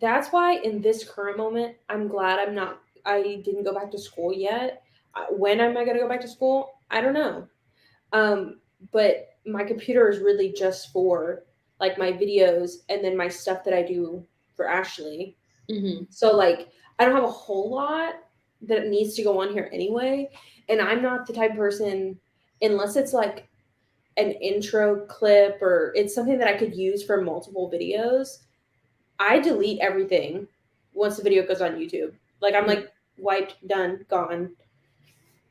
that's why in this current moment, I'm glad I didn't go back to school yet. When am I going to go back to school? I don't know. But my computer is really just for like my videos and then my stuff that I do for Ashley. Mm-hmm. So like, I don't have a whole lot that needs to go on here anyway. And I'm not the type of person, unless it's like an intro clip or it's something that I could use for multiple videos, I delete everything once the video goes on YouTube. Like, I'm like, wiped, done, gone.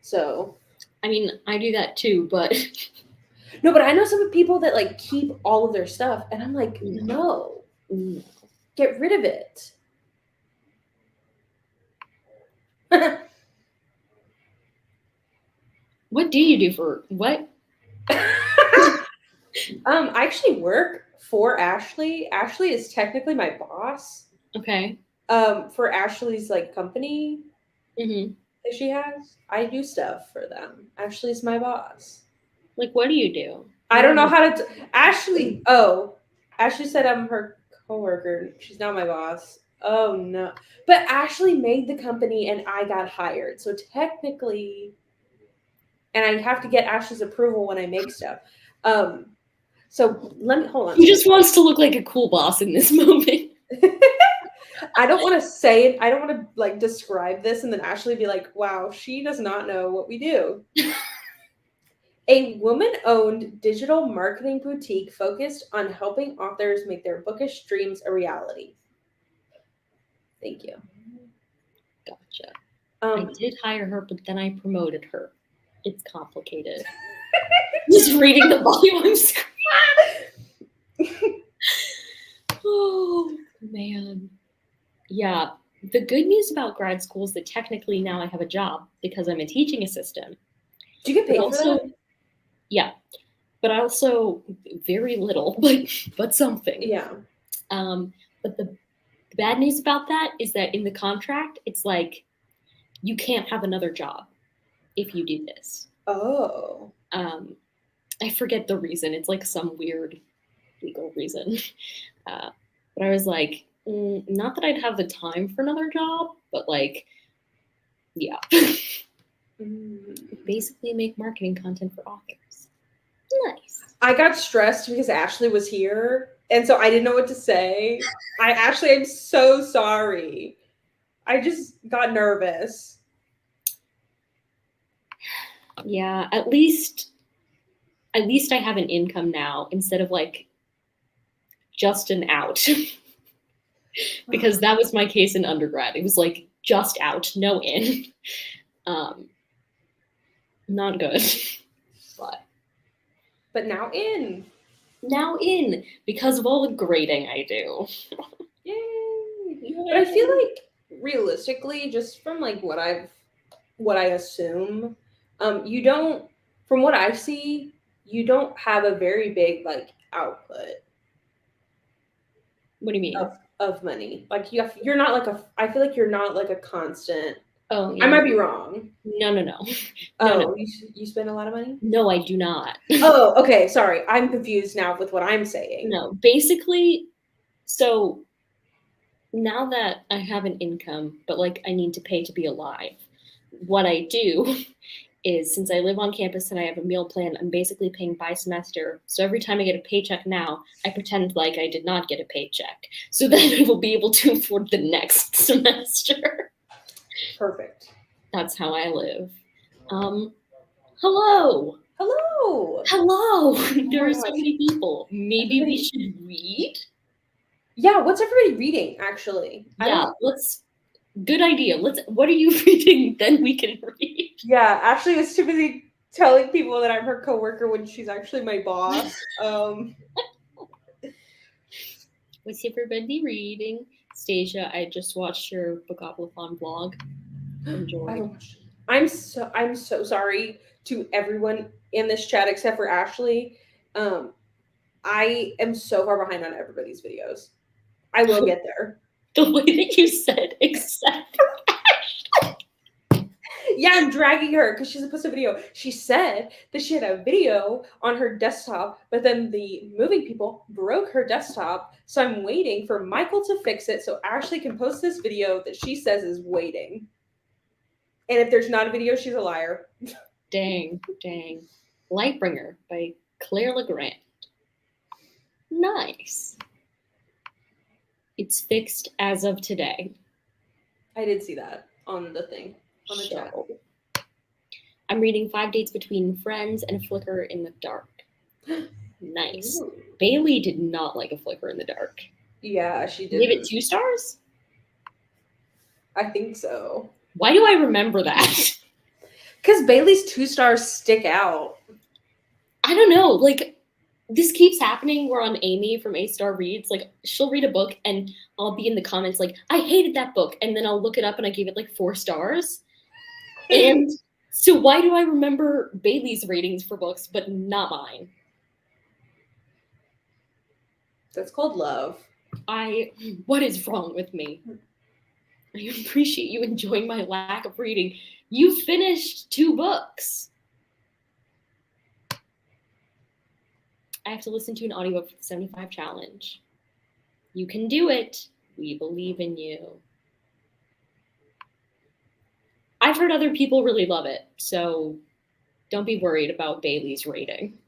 So. I mean, I do that too, but. No, but I know some people that like keep all of their stuff, and I'm like, no. Get rid of it. What do you do for what? I actually work for Ashley. Ashley is technically my boss. Okay. For Ashley's like company Hmm. that she has, I do stuff for them. Ashley's my boss. Like, what do you do? I don't know how to. Ashley. Oh, Ashley said I'm her coworker. She's not my boss. Oh no. But Ashley made the company and I got hired. So technically, and I have to get Ashley's approval when I make stuff. So let me hold on. He just wants to look like a cool boss in this moment. I don't want to say it. I don't want to like describe this and then Ashley be like, wow, she does not know what we do. A woman-owned digital marketing boutique focused on helping authors make their bookish dreams a reality. Thank you. Gotcha. I Um, did hire her, but then I promoted her. It's complicated. Just reading the volume on screen. Oh man. Yeah. The good news about grad school is that technically now I have a job because I'm a teaching assistant. do you get But paid for also, that? yeah. But also very little, but something. Yeah. But the bad news about that is that in the contract, it's like you can't have another job if you do this. Oh. I forget the reason. It's like some weird legal reason. But I was like, not that I'd have the time for another job, but like, yeah. Basically, make marketing content for authors. Nice. I got stressed because Ashley was here, and so I didn't know what to say. I'm so sorry. I just got nervous. Yeah, at least I have an income now instead of like just an out. Because that was my case in undergrad. It was like just out, no in. Not good. But now in. Now in because of all the grading I do. Yay. But I feel like realistically, just from like what I assume, you don't, from what I see, you don't have a very big like output What do you mean? of money. Like you're not like I feel like you're not like a constant. Oh, yeah. I might be wrong. No. Oh, No. you spend a lot of money? No, I do not. Oh, okay. Sorry. I'm confused now with what I'm saying. No, basically, so now that I have an income, but like I need to pay to be alive, what I do is since I live on campus and I have a meal plan, I'm basically paying by semester. So every time I get a paycheck now, I pretend like I did not get a paycheck. So then I will be able to afford the next semester. Perfect. That's how I live. Hello. Hello. Hello. There my are so gosh. many people. Maybe we Everybody- should read. Yeah, what's everybody reading actually? Yeah, let's. Good idea. What are you reading? Then we can read. Yeah, Ashley was too busy telling people that I'm her coworker when she's actually my boss. What's everybody reading? Stasia, I just watched your Bookopolyphon vlog. Enjoy. I'm so sorry to everyone in this chat except for Ashley. I am so far behind on everybody's videos. I will get there. The way that you said except. Yeah, I'm dragging her because she's supposed to video. She said that she had a video on her desktop, but then the moving people broke her desktop. So I'm waiting for Michael to fix it so Ashley can post this video that she says is waiting. And if there's not a video, she's a liar. Dang. Lightbringer by Claire Legrand. Nice. It's fixed as of today. I did see that on the thing, on the chat. I'm reading 5 Dates Between Friends and A Flicker in the Dark. Nice. Ooh. Bailey did not like A Flicker in the Dark. Yeah, she did. Give it 2 stars? I think so. Why do I remember that? Because Bailey's 2 stars stick out. I don't know. Like, this keeps happening where on Amy from A Star Reads, like, she'll read a book and I'll be in the comments like, I hated that book. And then I'll look it up and I gave it like 4 stars. And So why do I remember Bailey's ratings for books, but not mine? That's called love. What is wrong with me? I appreciate you enjoying my lack of reading. You finished 2 books. I have to listen to an audiobook for the 75 challenge. You can do it. We believe in you. I've heard other people really love it, so don't be worried about Bailey's rating.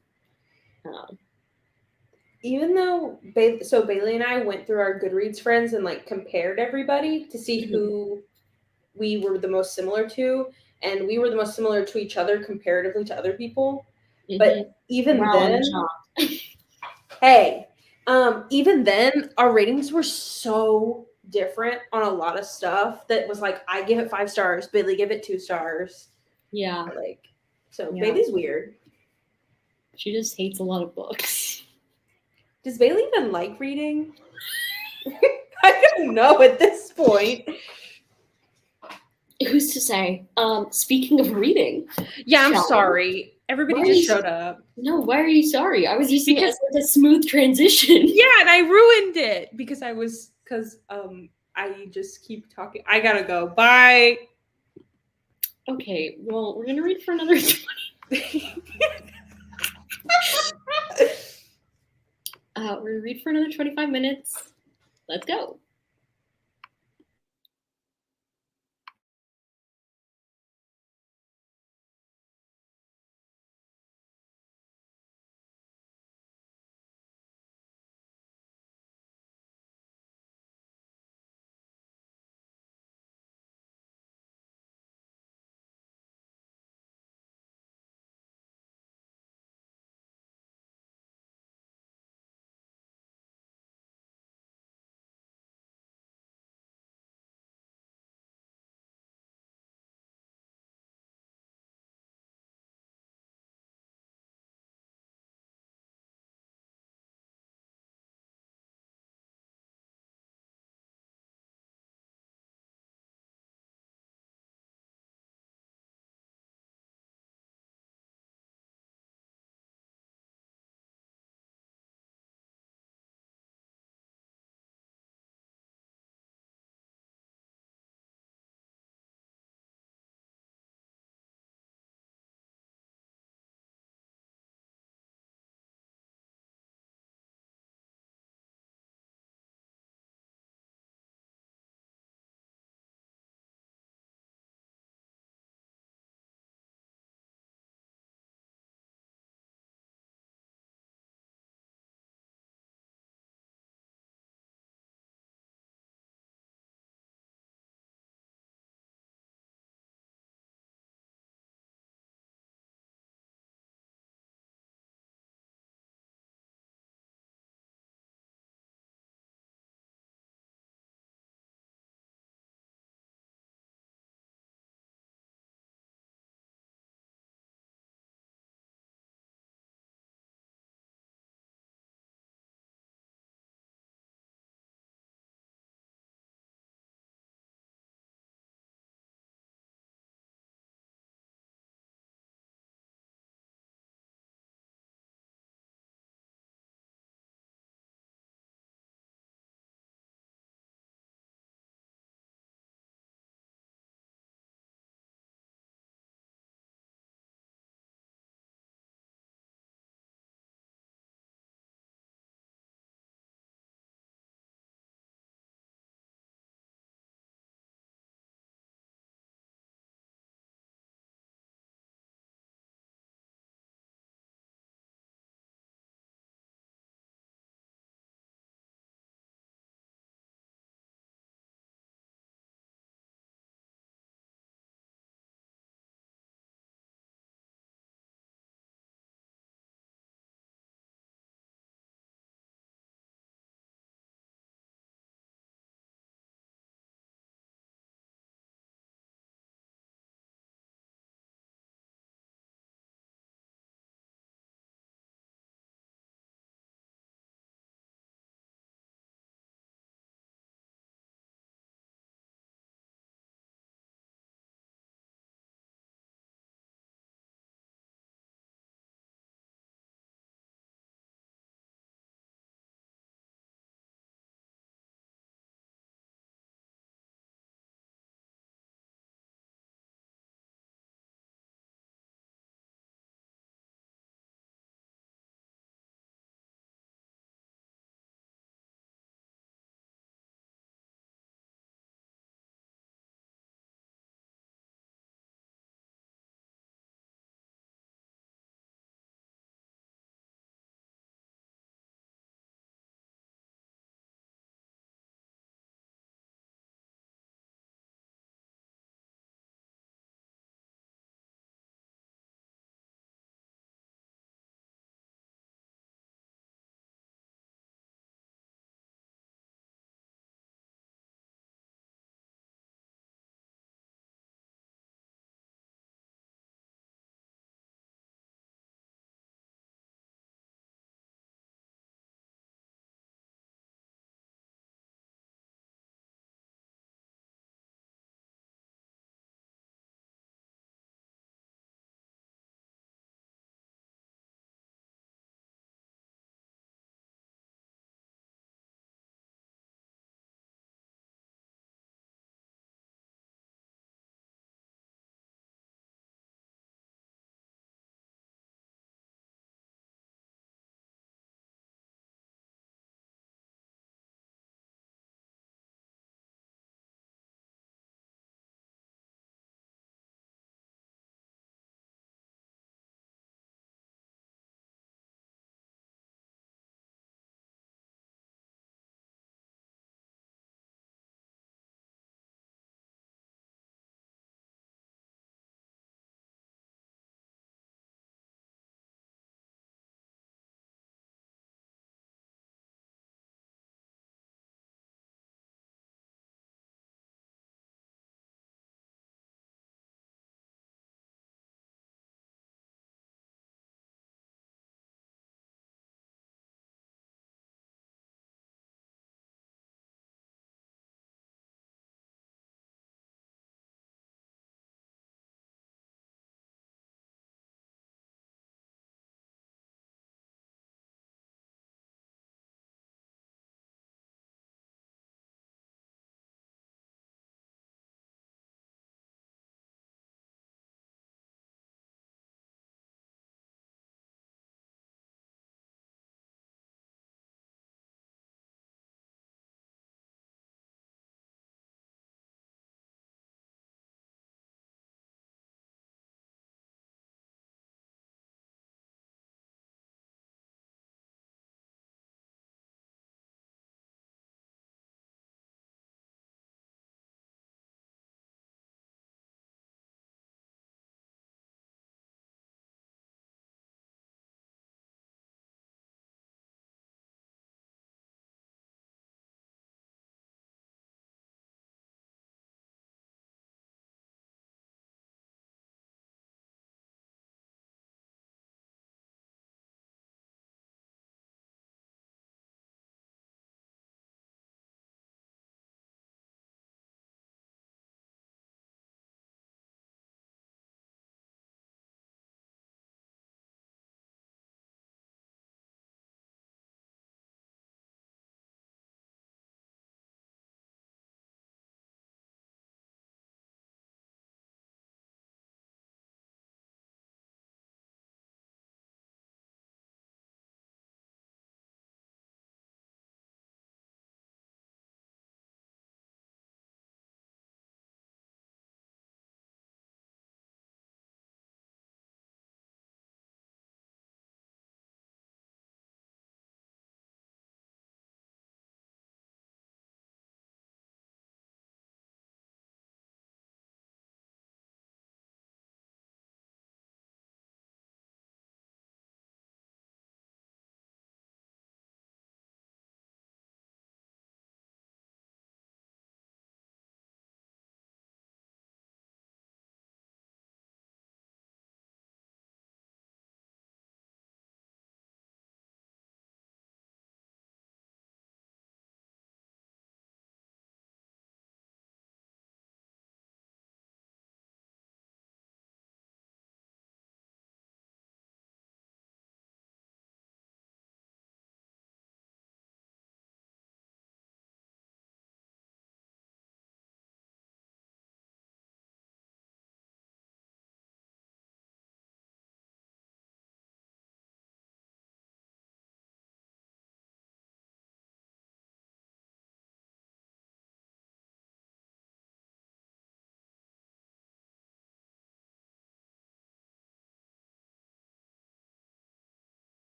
Even though Bailey and I went through our Goodreads friends and like compared everybody to see who we were the most similar to, and we were the most similar to each other comparatively to other people. But even Wow, then, hey, even then, our ratings were so different on a lot of stuff that was like, I give it 5 stars, Bailey give it 2 stars. Yeah. Like, so Yeah. Bailey's weird. She just hates a lot of books. Does Bailey even like reading? I don't know at this point. Who's to say? Speaking of reading. Yeah, I'm Shall we? sorry. Everybody just showed up. No, why are you sorry? I was using it as like a smooth transition. Yeah, and I ruined it because I just keep talking. I gotta go. Bye. Okay, well, we're gonna read for another 20. We're gonna read for another 25 minutes. Let's go.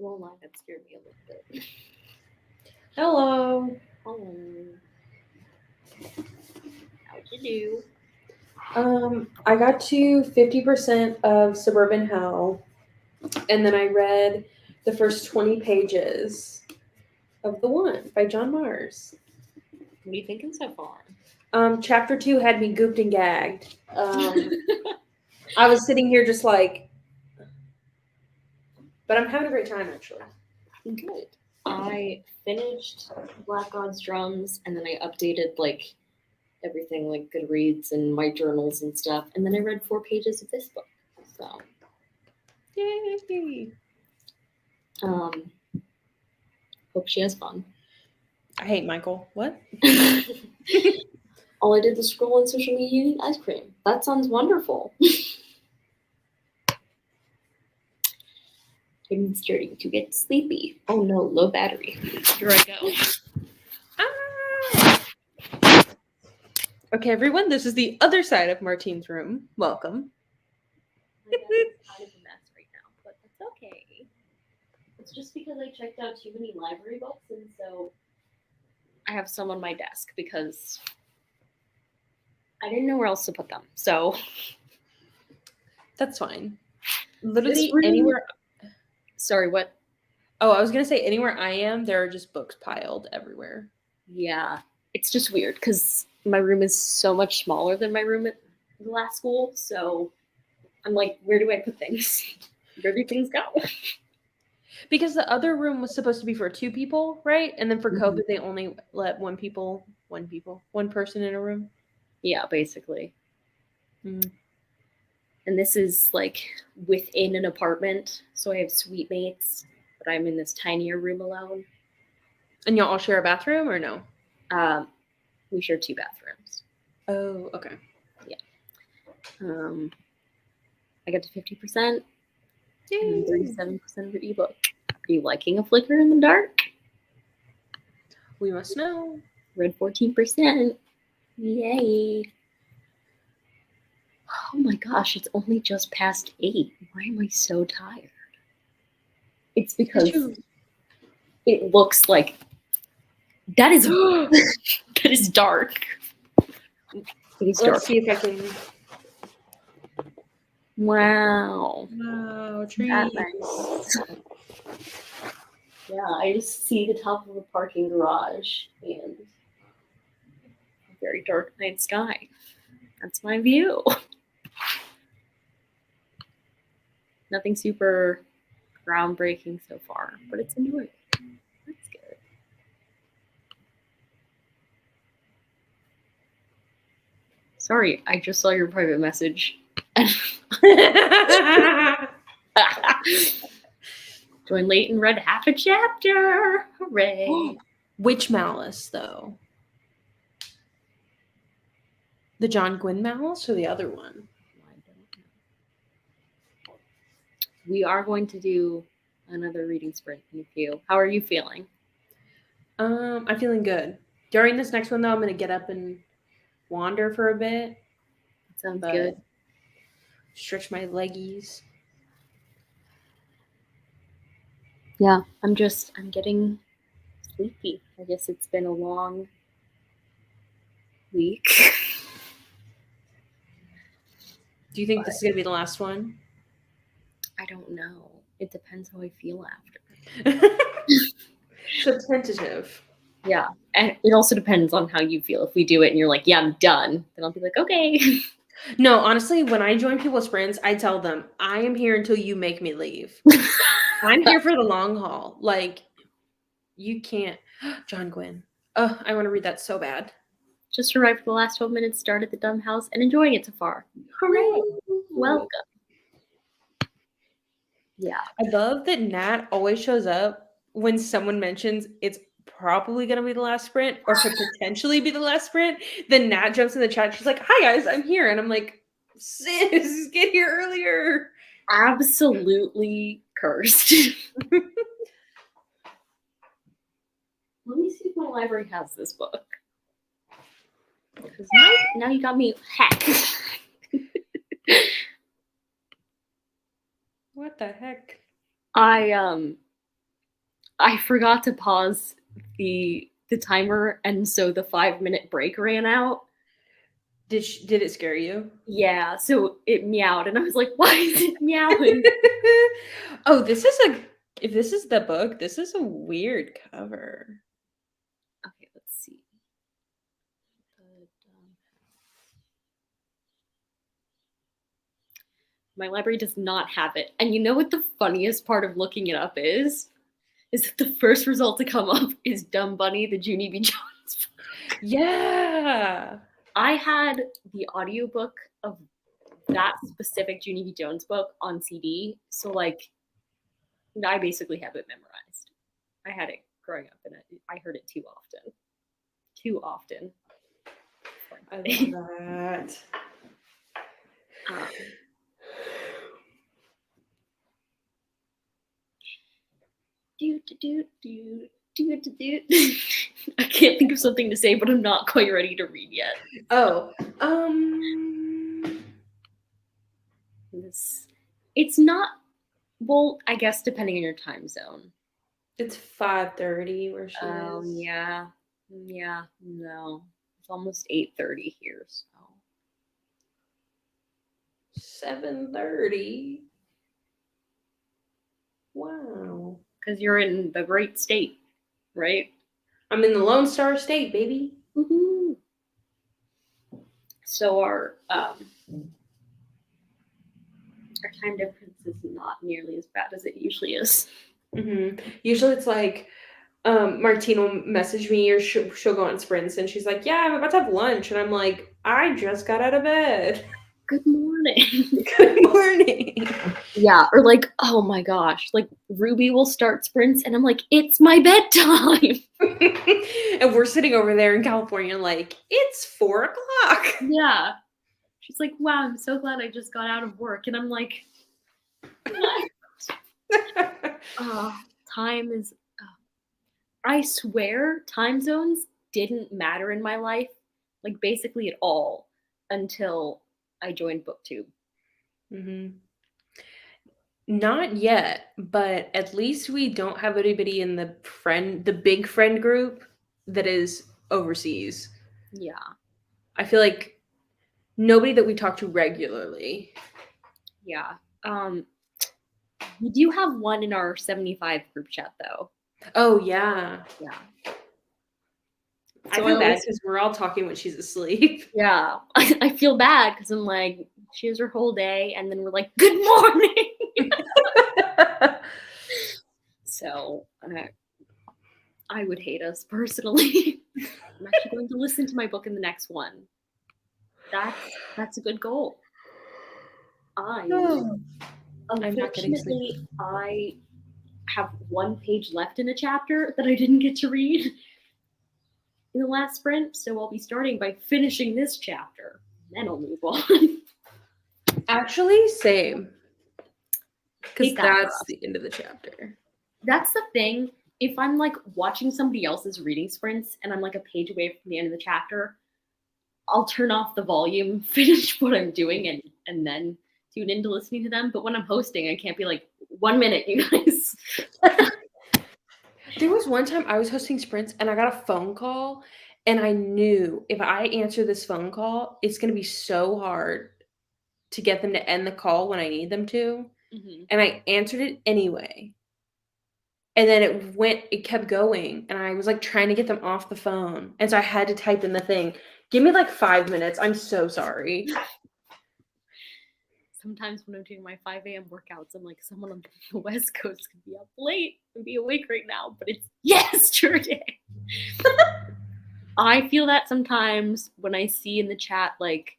won't lie, that scared me a little bit. Hello. Oh. How'd you I got to 50% of Suburban Hell, and then I read the first 20 pages of The One by John Mars. do? What are you thinking so far? Chapter 2 had me gooped and gagged. I was sitting here just like, but I'm having a great time actually. Good. I finished Black God's Drums, and then I updated like everything, like Goodreads and my journals and stuff, and then I read 4 pages of this book. So, Yay! hope she has fun. I hate Michael. What? All I did was scroll on social media and eat ice cream. That sounds wonderful. I'm starting to get sleepy. Oh no, low battery. Here I go. Ah! Okay, everyone, this is the other side of Martine's room. Welcome. My desk is kind of a mess right now, but that's okay. It's just because I checked out too many library books, and so I have some on my desk because I didn't know where else to put them. So That's fine. Literally This room- anywhere. sorry, what? Oh, I was gonna say anywhere I am, there are just books piled everywhere. Yeah, it's just weird because my room is so much smaller than my room at the last school. So I'm like, where do I put things? Where do things go? Because the other room was supposed to be for 2 people, right? And then for Mhm. COVID, they only let one person in a room. Yeah, basically. Mm. And this is like within an apartment, so I have suite mates, but I'm in this tinier room alone. And y'all all share a bathroom or no? We share 2 bathrooms. Oh, okay. I got to 50% Yay. and 37% of the ebook. Are you liking A Flicker in the Dark? We must know. Read 14%. Yay. Oh my gosh, it's only just past 8. Why am I so tired? It's because it looks like that is that is dark. It is dark. Let's see if I can. Wow. Wow, trees. That nice. Yeah, I just see the top of a parking garage and a very dark night sky. That's my view. Nothing super groundbreaking so far, but it's enjoyable. That's good. Sorry, I just saw your private message. Joined late and read half a chapter. Hooray. Which Malice, though? The John Gwynn Malice or the other one? I don't know. We are going to do another reading sprint in a few. How are you feeling? I'm feeling good. During this next one, though, I'm going to get up and wander for a bit. Sounds But good. Stretch my leggies. Yeah, I'm getting sleepy. I guess it's been a long week. Do you think this is going to be the last one? I don't know. It depends how I feel after. So tentative. Yeah. And it also depends on how you feel. If we do it and you're like, yeah, I'm done, then I'll be like, okay. No, honestly, when I join people's sprints, I tell them, I am here until you make me leave. I'm here for the long haul. Like, you can't. John Gwynn. Oh, I want to read that so bad. Just arrived for the last 12 minutes, started the dumb house, and enjoying it so far. Hooray. Welcome. Yeah. I love that Nat always shows up when someone mentions it's probably going to be the last sprint or could potentially be the last sprint. Then Nat jumps in the chat. She's like, hi, guys, I'm here. And I'm like, sis, get here earlier. Absolutely cursed. Let me see if my library has this book. Because now you got me hacked. What the heck? I I forgot to pause the timer, and so the 5-minute break ran out. Did it scare you? Yeah, so it meowed, and I was like, "Why is it meowing?" Oh, if this is the book, this is a weird cover. Okay, let's see. My library does not have it. And you know what the funniest part of looking it up is? Is that the first result to come up is Dumb Bunny, the Junie B. Jones. Yeah. I had the audiobook of that specific Junie B. Jones book on CD. So, like, I basically have it memorized. I had it growing up, and I heard it too often. Too often. I love that. I can't think of something to say, but I'm not quite ready to read yet. Oh, it's not, well, I guess depending on your time zone. It's 5:30 where she is. Oh, yeah. Yeah, no. It's almost 8:30 here, so. 7:30. Wow. Because you're in the great state, right? I'm in the Lone Star State, baby. Woohoo! So our time difference is not nearly as bad as it usually is. Usually it's like Martine will message me or she'll go on sprints and she's like, yeah, I'm about to have lunch. And I'm like, I just got out of bed. Good morning. Good morning. Yeah, or like, oh my gosh, like Ruby will start sprints and I'm like, it's my bedtime. And we're sitting over there in California like, it's 4:00. Yeah. She's like, wow, I'm so glad I just got out of work. And I'm like, time is, I swear time zones didn't matter in my life, like basically at all, until I joined BookTube. Not yet, but at least we don't have anybody in the big friend group that is overseas. Yeah. I feel like nobody that we talk to regularly. Yeah. We do have one in our 75 group chat though. Oh yeah. Yeah. I feel bad because we're all talking when she's asleep. Yeah. I feel bad because I'm like, she has her whole day and then we're like, good morning. So I would hate us personally. I'm actually going to listen to my book in the next one. That's a good goal. Unfortunately, I have one page left in a chapter that I didn't get to read in the last sprint, so I'll be starting by finishing this chapter. Then I'll move on. Actually, same. Because that's the end of the chapter. That's the thing. If I'm like watching somebody else's reading sprints and I'm like a page away from the end of the chapter, I'll turn off the volume, finish what I'm doing, and then tune into listening to them. But when I'm hosting, I can't be like, 1 minute, you guys. There was one time I was hosting sprints and I got a phone call and I knew if I answer this phone call, it's going to be so hard to get them to end the call when I need them to. Mm-hmm. And I answered it anyway. And then it kept going. And I was like trying to get them off the phone. And so I had to type in the thing. Give me like 5 minutes. I'm so sorry. Sometimes when I'm doing my 5 a.m. workouts, I'm like, someone on the West Coast could be up late and be awake right now, but it's yesterday. I feel that sometimes when I see in the chat, like,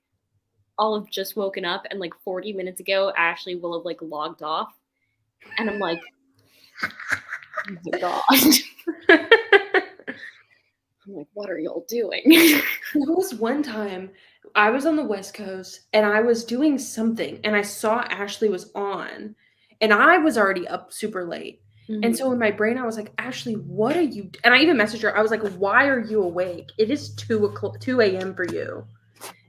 I'll have just woken up and like 40 minutes ago, Ashley will have like logged off. And I'm like, oh my God. I'm like, what are y'all doing? There was one time I was on the West Coast and I was doing something and I saw Ashley was on and I was already up super late. Mm-hmm. And so in my brain, I was like, Ashley, what are you? And I even messaged her. I was like, why are you awake? It is 2 a.m. for you.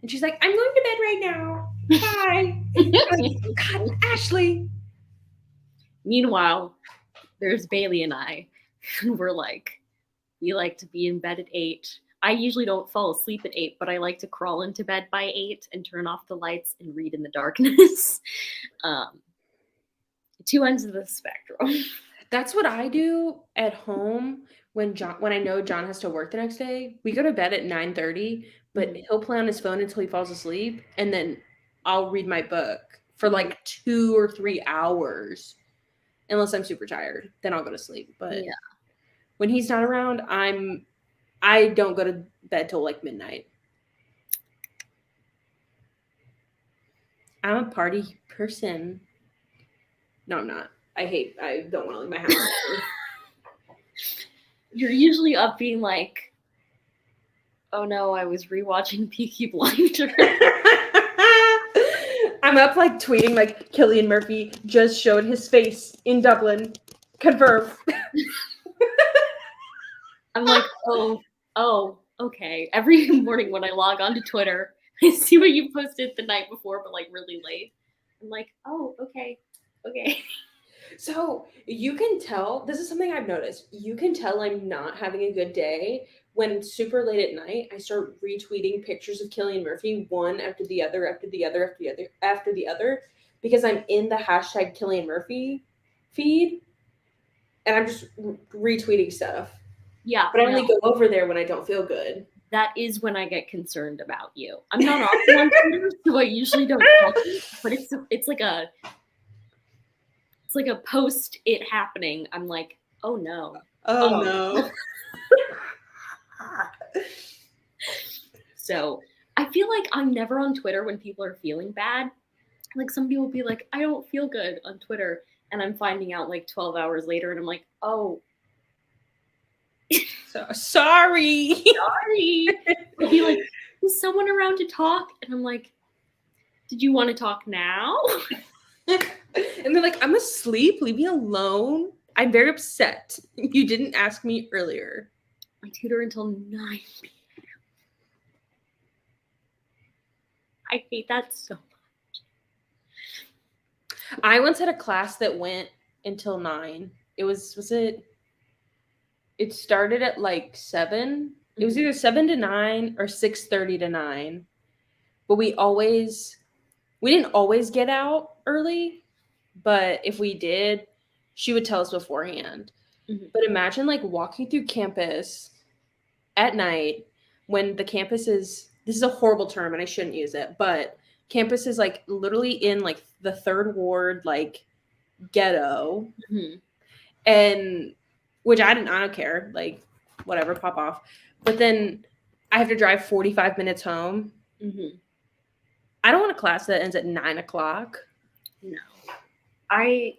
And she's like, I'm going to bed right now. Bye. Like, God, Ashley. Meanwhile, there's Bailey and I And we like to be in bed at 8. I usually don't fall asleep at 8, but I like to crawl into bed by 8 and turn off the lights and read in the darkness. Two ends of the spectrum. That's what I do at home when I know John has to work the next day. We go to bed at 9:30, but he'll play on his phone until he falls asleep, and then I'll read my book for like 2 or 3 hours. Unless I'm super tired, then I'll go to sleep. But when he's not around, I don't go to bed till like midnight. I'm a party person. No, I'm not. I don't want to leave my house. You're usually up being like, oh no, I was rewatching Peaky Blinders. I'm up like tweeting like Cillian Murphy just showed his face in Dublin. Confirm. I'm like, oh, okay. Every morning when I log on to Twitter, I see what you posted the night before, but like really late. I'm like, oh, okay. So you can tell, this is something I've noticed. You can tell I'm not having a good day when super late at night I start retweeting pictures of Cillian Murphy one after the other, because I'm in the hashtag Cillian Murphy feed and I'm just retweeting stuff. Yeah. But I only go over there when I don't feel good. That is when I get concerned about you. I'm not often on Twitter, so I usually don't check it, but it's like a post it happening. I'm like, oh no. Oh no. So I feel like I'm never on Twitter when people are feeling bad. Like some people be like, I don't feel good on Twitter. And I'm finding out like 12 hours later and I'm like, oh. So, sorry. They'll be like, is someone around to talk? And I'm like, did you want to talk now? And they're like, I'm asleep. Leave me alone. I'm very upset. You didn't ask me earlier. I tutor until 9 p.m. I hate that so much. I once had a class that went until 9. It started at like 7. It was either 7 to 9 or 6:30 to 9. But we didn't always get out early, but if we did, she would tell us beforehand. Mm-hmm. But imagine like walking through campus at night when the campus this is a horrible term and I shouldn't use it, but campus is like literally in like the third ward, like ghetto. Mm-hmm. And which I don't care, like whatever, pop off. But then I have to drive 45 minutes home. Mm-hmm. I don't want a class that ends at 9:00. No. I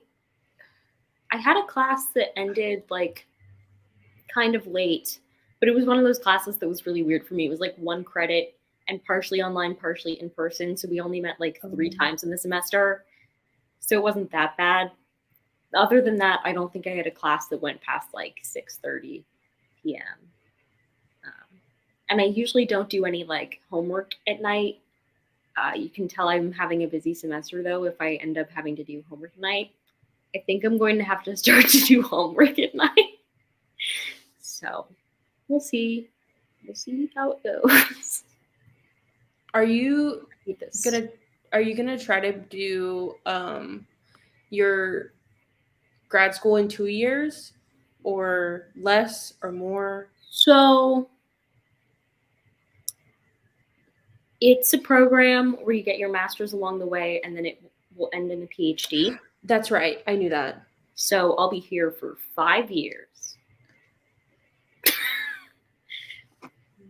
had a class that ended like kind of late, but it was one of those classes that was really weird for me. It was like 1 credit and partially online, partially in person. So we only met like 3 times in the semester. So it wasn't that bad. Other than that, I don't think I had a class that went past like 6:30 p.m. And I usually don't do any like homework at night. You can tell I'm having a busy semester, though, if I end up having to do homework at night. I think I'm going to have to start to do homework at night. So we'll see. We'll see how it goes. Are you gonna try to do your grad school in 2 years or less or more? So it's a program where you get your master's along the way and then it will end in a PhD. That's right. I knew that. So I'll be here for 5 years.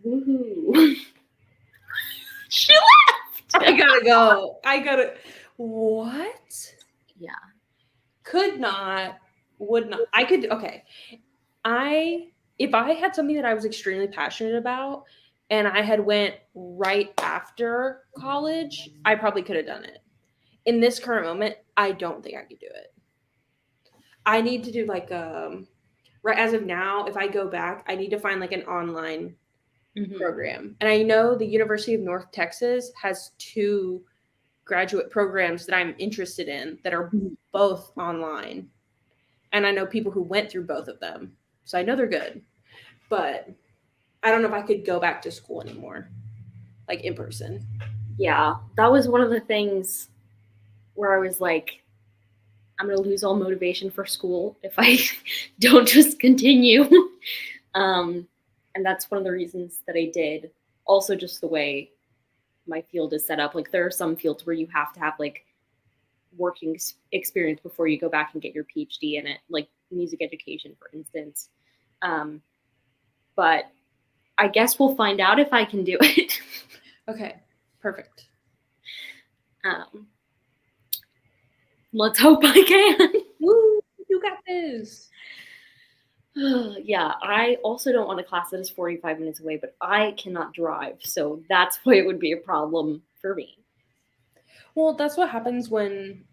Woohoo. She left. I gotta go. What? Yeah. Would not. Okay. If I had something that I was extremely passionate about and I had went right after college, I probably could have done it. In this current moment, I don't think I could do it. I need to do like right as of now, if I go back, I need to find like an online program. And I know the University of North Texas has 2 graduate programs that I'm interested in that are both online. And I know people who went through both of them. So I know they're good. But I don't know if I could go back to school anymore, like in person. Yeah, that was one of the things where I was like, I'm going to lose all motivation for school if I don't just continue. And that's one of the reasons that I did. Also, just the way my field is set up. Like, there are some fields where you have to have like working experience before you go back and get your PhD in it, like music education, for instance. But I guess we'll find out if I can do it. Okay, perfect. Let's hope I can. Woo, you got this. Yeah, I also don't want a class that is 45 minutes away, but I cannot drive, so that's why it would be a problem for me. Well, that's what happens when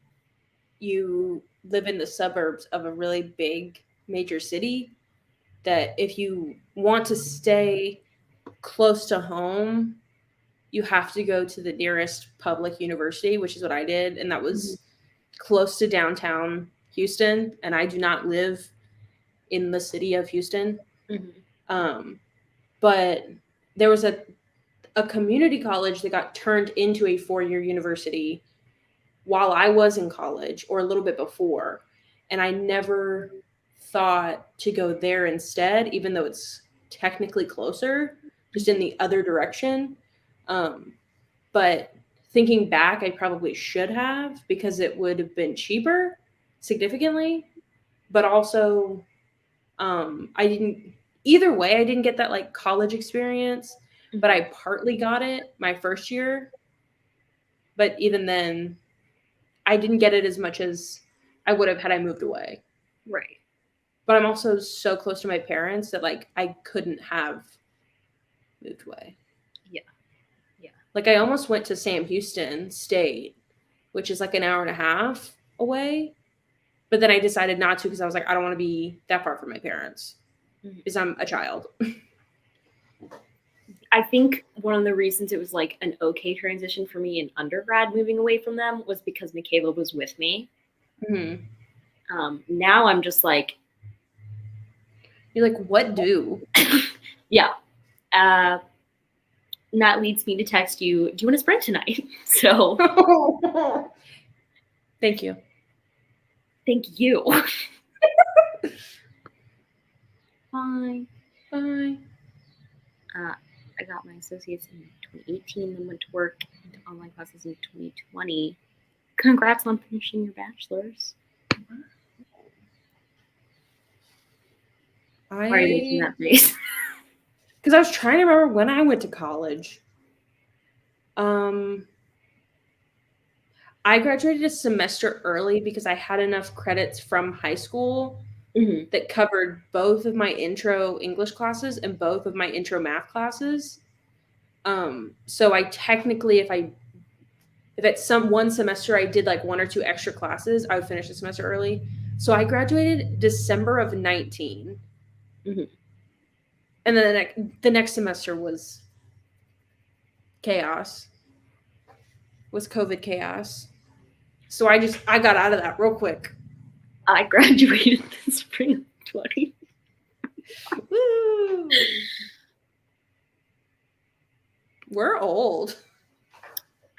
you live in the suburbs of a really big major city, that if you want to stay close to home, you have to go to the nearest public university, which is what I did, and that was close to downtown Houston, and I do not live in the city of Houston. But there was a community college that got turned into a 4-year university while I was in college, or a little bit before, and I never thought to go there instead, even though it's technically closer, just in the other direction. But thinking back, I probably should have, because it would have been cheaper significantly, but also I didn't get that like college experience, but I partly got it my first year. But even then, I didn't get it as much as I would have had I moved away. Right. But I'm also so close to my parents that like I couldn't have moved away. Yeah. Like I almost went to Sam Houston State, which is like an hour and a half away. But then I decided not to, because I was like, I don't want to be that far from my parents, because I'm a child. I think one of the reasons it was like an okay transition for me in undergrad moving away from them was because Michaela was with me. Now I'm just like, you're like, what do? Yeah. And that leads me to text you, do you want to sprint tonight? So Thank you. Thank you. Bye. Bye. I got my associates in 2018, then went to work into online classes in 2020. Congrats on finishing your bachelor's. Why are you making that face? Because I was trying to remember when I went to college. I graduated a semester early because I had enough credits from high school that covered both of my intro English classes and both of my intro math classes. So I technically, if at some one semester I did like 1 or 2 extra classes, I would finish the semester early. So I graduated December of 19. And then the next semester was chaos. Was COVID chaos. So I got out of that real quick. I graduated in spring of 20. Woo! We're old.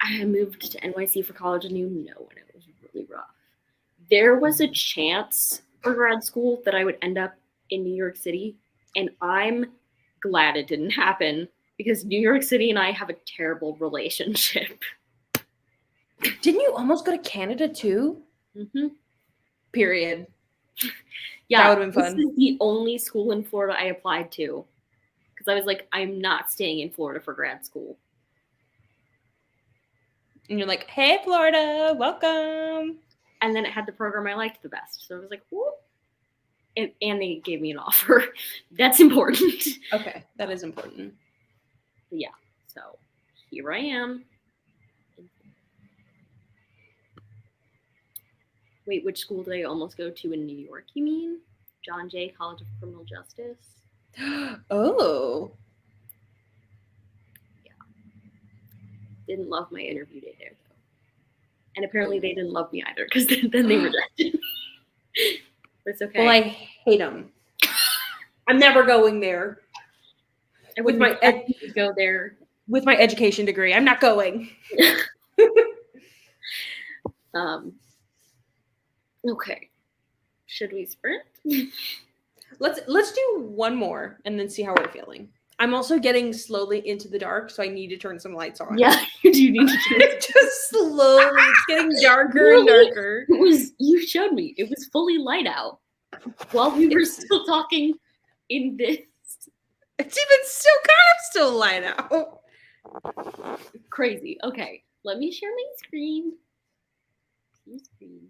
I moved to NYC for college and you know when it was really rough. There was a chance for grad school that I would end up in New York City, and I'm glad it didn't happen because New York City and I have a terrible relationship. Didn't you almost go to Canada too? Period. Yeah, that would have been fun. This is the only school in Florida I applied to because I was like, I'm not staying in Florida for grad school. And you're like, hey, Florida, welcome. And then it had the program I liked the best. So I was like, whoop. And they gave me an offer. That's important. Okay, that is important. Yeah, so here I am. Wait, which school did I almost go to in New York, you mean? John Jay College of Criminal Justice. Oh. Yeah. Didn't love my interview day there, though. And apparently they didn't love me either, because then they rejected me. But it's okay. Well, I hate them. I'm never going there I with wouldn't my expect you to go there. with my education degree. I'm not going. Okay. Should we sprint? Let's do one more and then see how we're feeling. I'm also getting slowly into the dark, so I need to turn some lights on. Yeah, you do need to do it. Just slowly. It's getting darker and Really? darker. It was, you showed me. It was fully light out while we were still talking in this. It's even still light out. Crazy. Okay, let me share my screen. Share screen.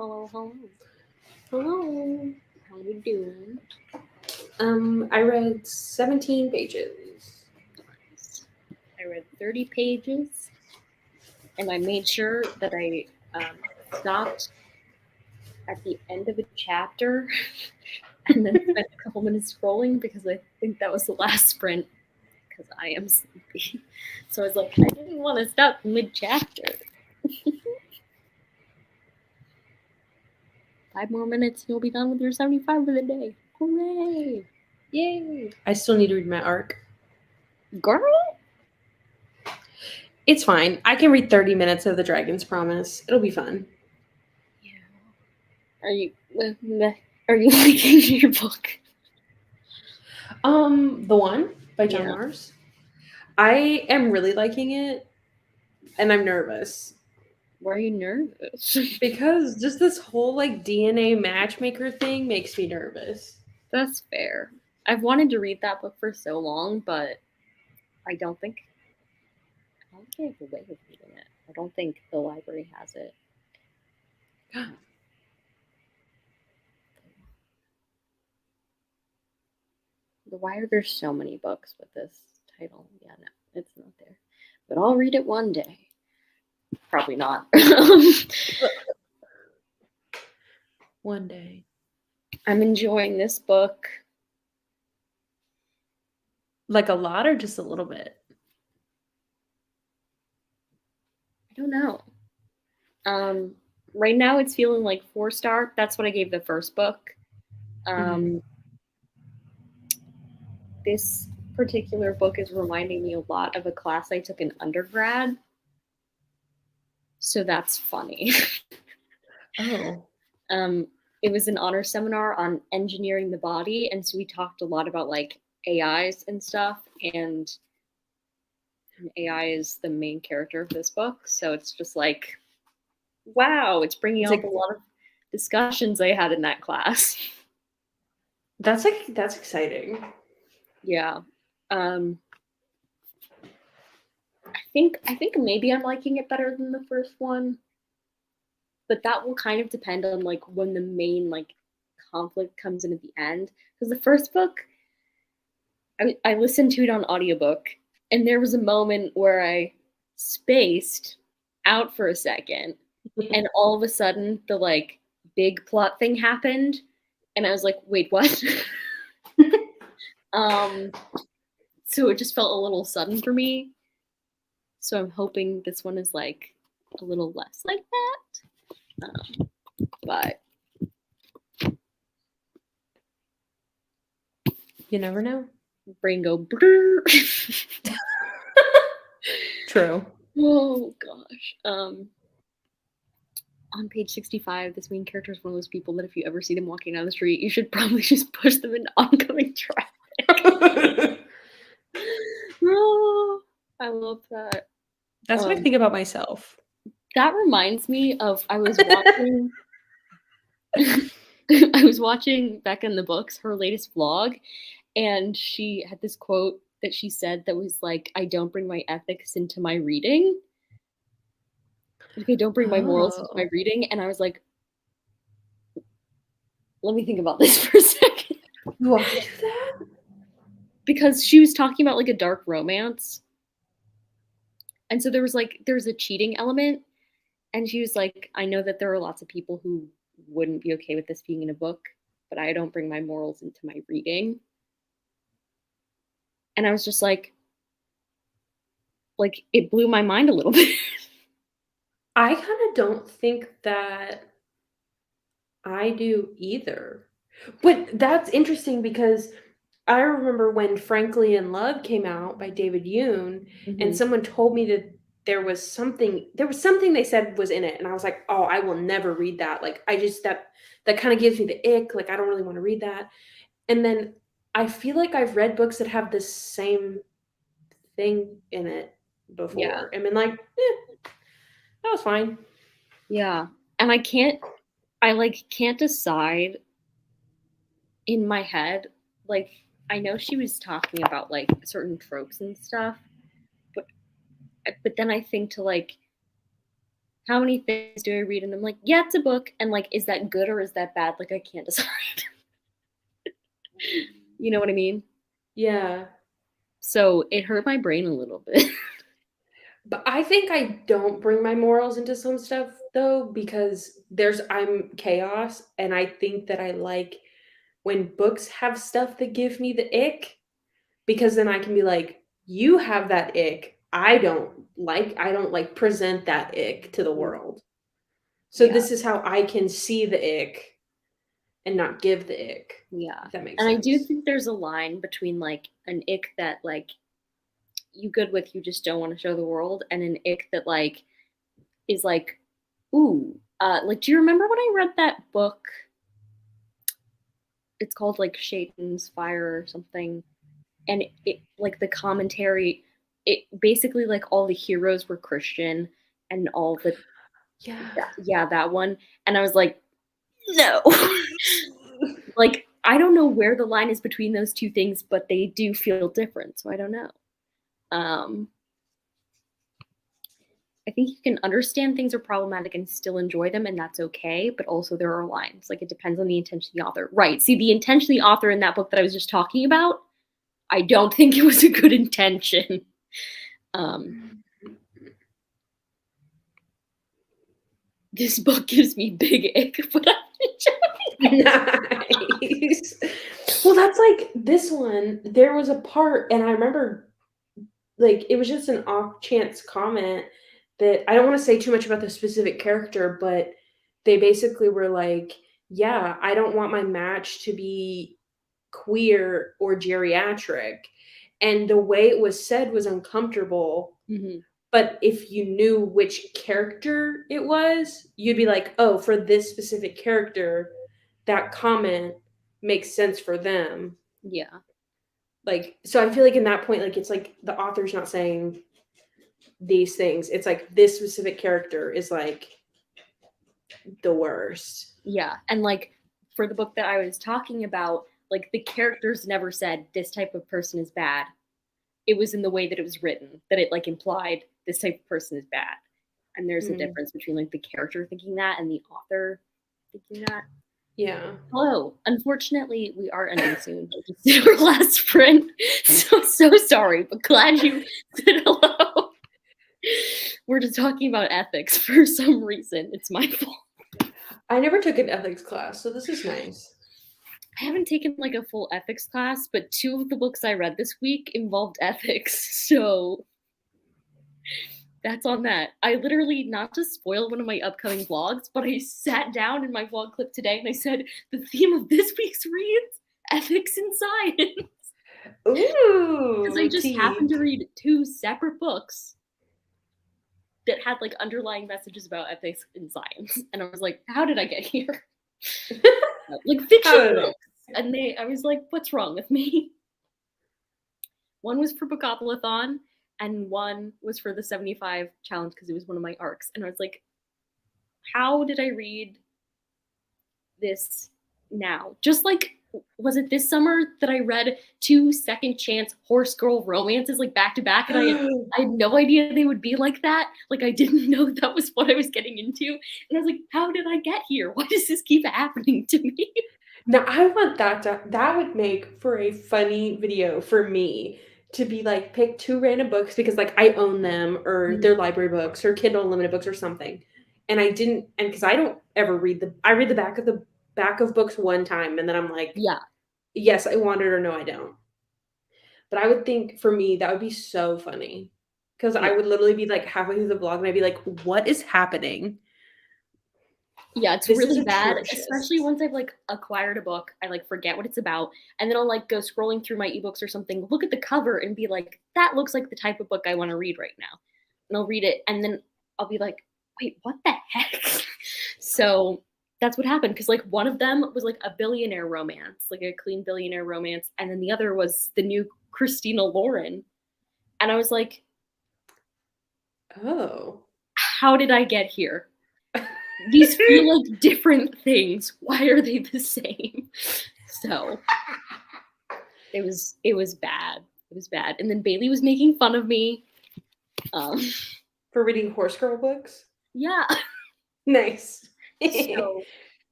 Hello, hello. Hello. How you doing? I read 17 pages. I read 30 pages, and I made sure that I stopped at the end of a chapter and then spent a couple minutes scrolling because I think that was the last sprint because I am sleepy. So I was like, I didn't want to stop mid chapter. 5 more minutes, you'll be done with your 75 for the day. Hooray! Yay! I still need to read my arc. Girl? It's fine. I can read 30 minutes of The Dragon's Promise. It'll be fun. Yeah. Are you liking your book? The one by John Yeah. Mars. I am really liking it, and I'm nervous Why are you nervous? because just this whole like DNA matchmaker thing makes me nervous. That's fair. I've wanted to read that book for so long, but I don't think I have a way of reading it. I don't think the library has it. Why are there so many books with this title? Yeah, no, it's not there. But I'll read it one day. Probably not. One day. I'm enjoying this book. Like a lot or just a little bit? I don't know. Right now it's feeling like 4-star. That's what I gave the first book. This particular book is reminding me a lot of a class I took in undergrad. So that's funny. Oh. It was an honor seminar on engineering the body, and so we talked a lot about like AIs and stuff, and AI is the main character of this book, so it's just like, wow, it's bringing up a lot of discussions I had in that class. That's exciting. Yeah. I think maybe I'm liking it better than the first one, but that will kind of depend on like when the main like conflict comes in at the end. Because the first book, I listened to it on audiobook, and there was a moment where I spaced out for a second, and all of a sudden the like big plot thing happened, and I was like, wait, what? So it just felt a little sudden for me. So I'm hoping this one is like a little less like that. But You never know. brain go brrr. True. Oh gosh. On page 65, this main character is one of those people that if you ever see them walking down the street, you should probably just push them into oncoming traffic. Oh, I love that. That's what I think about myself. That reminds me of I was watching I was watching Becca in the Books, her latest vlog, and she had this quote that she said that was like, I don't bring my ethics into my reading. Like, I don't bring my morals into my reading. And I was like, let me think about this for a second. Why do that? Because she was talking about like a dark romance. And so there's a cheating element. And she was like, I know that there are lots of people who wouldn't be okay with this being in a book, but I don't bring my morals into my reading. And I was just like it blew my mind a little bit. I kind of don't think that I do either. But that's interesting because I remember when Frankly in Love came out by David Yoon, and someone told me that there was something they said was in it, and I was like, oh, I will never read that. Like, I just that kind of gives me the ick. Like, I don't really want to read that. And then I feel like I've read books that have this same thing in it before, and been like, that was fine. Yeah, and I can't decide in my head. Like, I know she was talking about like certain tropes and stuff, but then I think to like, how many things do I read? And I'm like, yeah, it's a book. And like, is that good or is that bad? Like, I can't decide. You know what I mean? Yeah. So it hurt my brain a little bit. But I think I don't bring my morals into some stuff though, because I'm chaos, and I think that I like when books have stuff that give me the ick, because then I can be like, you have that ick. I don't like present that ick to the world. So Yeah. this is how I can see the ick and not give the ick. Yeah. If that makes And I do sense. think there's a line between like an ick that like you good with, you just don't want to show the world, and an ick that like is like, ooh, like, do you remember when I read that book? It's called like Shaden's Fire or something. And it like the commentary, it basically like all the heroes were Christian and all the Yeah. yeah, that one. And I was like, no. Like, I don't know where the line is between those two things, but they do feel different. So I don't know. Um, I think you can understand things are problematic and still enjoy them, and that's okay. But also, there are lines. Like, it depends on the intention of the author. Right. See, the intention of the author in that book that I was just talking about, I don't think it was a good intention. This book gives me big ick, but I'm enjoying it. Nice. Well, that's like this one. There was a part, and I remember, like, it was just an off chance comment that I don't want to say too much about the specific character, but they basically were like, yeah, I don't want my match to be queer or geriatric. And the way it was said was uncomfortable. Mhm. But if you knew which character it was, you'd be like, oh, for this specific character, that comment makes sense for them. Yeah. Like, so I feel like in that point, like, it's like the author's not saying these things. It's like this specific character is like the worst. Yeah. And like for the book that I was talking about, like the characters never said this type of person is bad. It was in the way that it was written that it like implied this type of person is bad. And there's a Mm, difference between like the character thinking that and the author thinking that. yeah. Hello. Unfortunately, we are ending soon. This is our last sprint. So sorry, but glad you said hello. We're just talking about ethics for some reason. It's my fault. I never took an ethics class, so this is nice. I haven't taken like a full ethics class, but two of the books I read this week involved ethics. So that's on that. I literally, not to spoil one of my upcoming vlogs, but I sat down in my vlog clip today and I said, the theme of this week's reads, ethics and science. Because I Ooh, just happened tea. to read two separate books that had like underlying messages about ethics and science. And I was like, how did I get here? Like fiction books. And I was like, what's wrong with me? One was for Bookopoly-thon, and one was for the 75 challenge because it was one of my arcs. And I was like, how did I read this now? Just like, was it this summer that I read two second chance horse girl romances like back to back? And I had no idea they would be like that. Like, I didn't know that was what I was getting into. And I was like, how did I get here? Why does this keep happening to me? Now I want that would make for a funny video for me to be like pick two random books because like I own them or they're library books or Kindle Unlimited books or something. And I didn't and because I don't ever I read the back of books one time and then I'm like, Yeah. yes, I want it or no, I don't. But I would think for me that would be so funny. Because I Yeah. would literally be like halfway through the vlog and I'd be like, what is happening? Yeah, it's This is really bad, atrocious. especially once I've like acquired a book, I like forget what it's about, and then I'll like go scrolling through my ebooks or something, look at the cover and be like, that looks like the type of book I want to read right now. And I'll read it and then I'll be like, wait, what the heck? So that's what happened because like one of them was like a billionaire romance, like a clean billionaire romance, and then the other was the new Christina Lauren. And I was like, Oh. how did I get here? These feel like different things. Why are they the same? So it was bad. It was bad. And then Bailey was making fun of me. For reading horse girl books? Yeah. Nice. So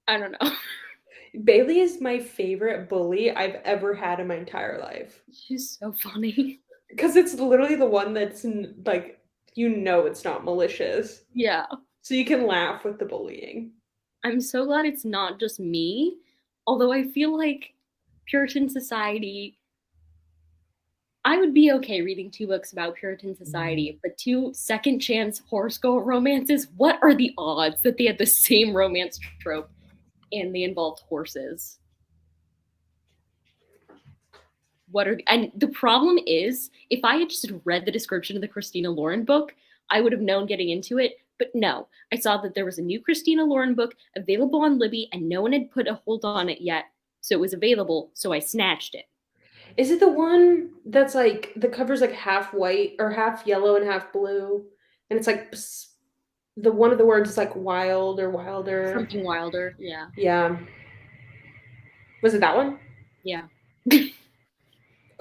I don't know. Bailey is my favorite bully I've ever had in my entire life. She's so funny. Because it's literally the one that's like, it's not malicious. Yeah. So you can laugh with the bullying. I'm so glad it's not just me. Although I feel like Puritan society, I would be okay reading 2 books about Puritan society, but 2 second chance horoscope romances, what are the odds that they had the same romance trope and they involved horses? And the problem is, if I had just read the description of the Christina Lauren book, I would have known getting into it. But no, I saw that there was a new Christina Lauren book available on Libby and no one had put a hold on it yet. So it was available, so I snatched it. Is it the one that's like the cover's like half white or half yellow and half blue? And it's like the one of the words is like wild or wilder. Something wilder, yeah. Yeah. Was it that one? Yeah.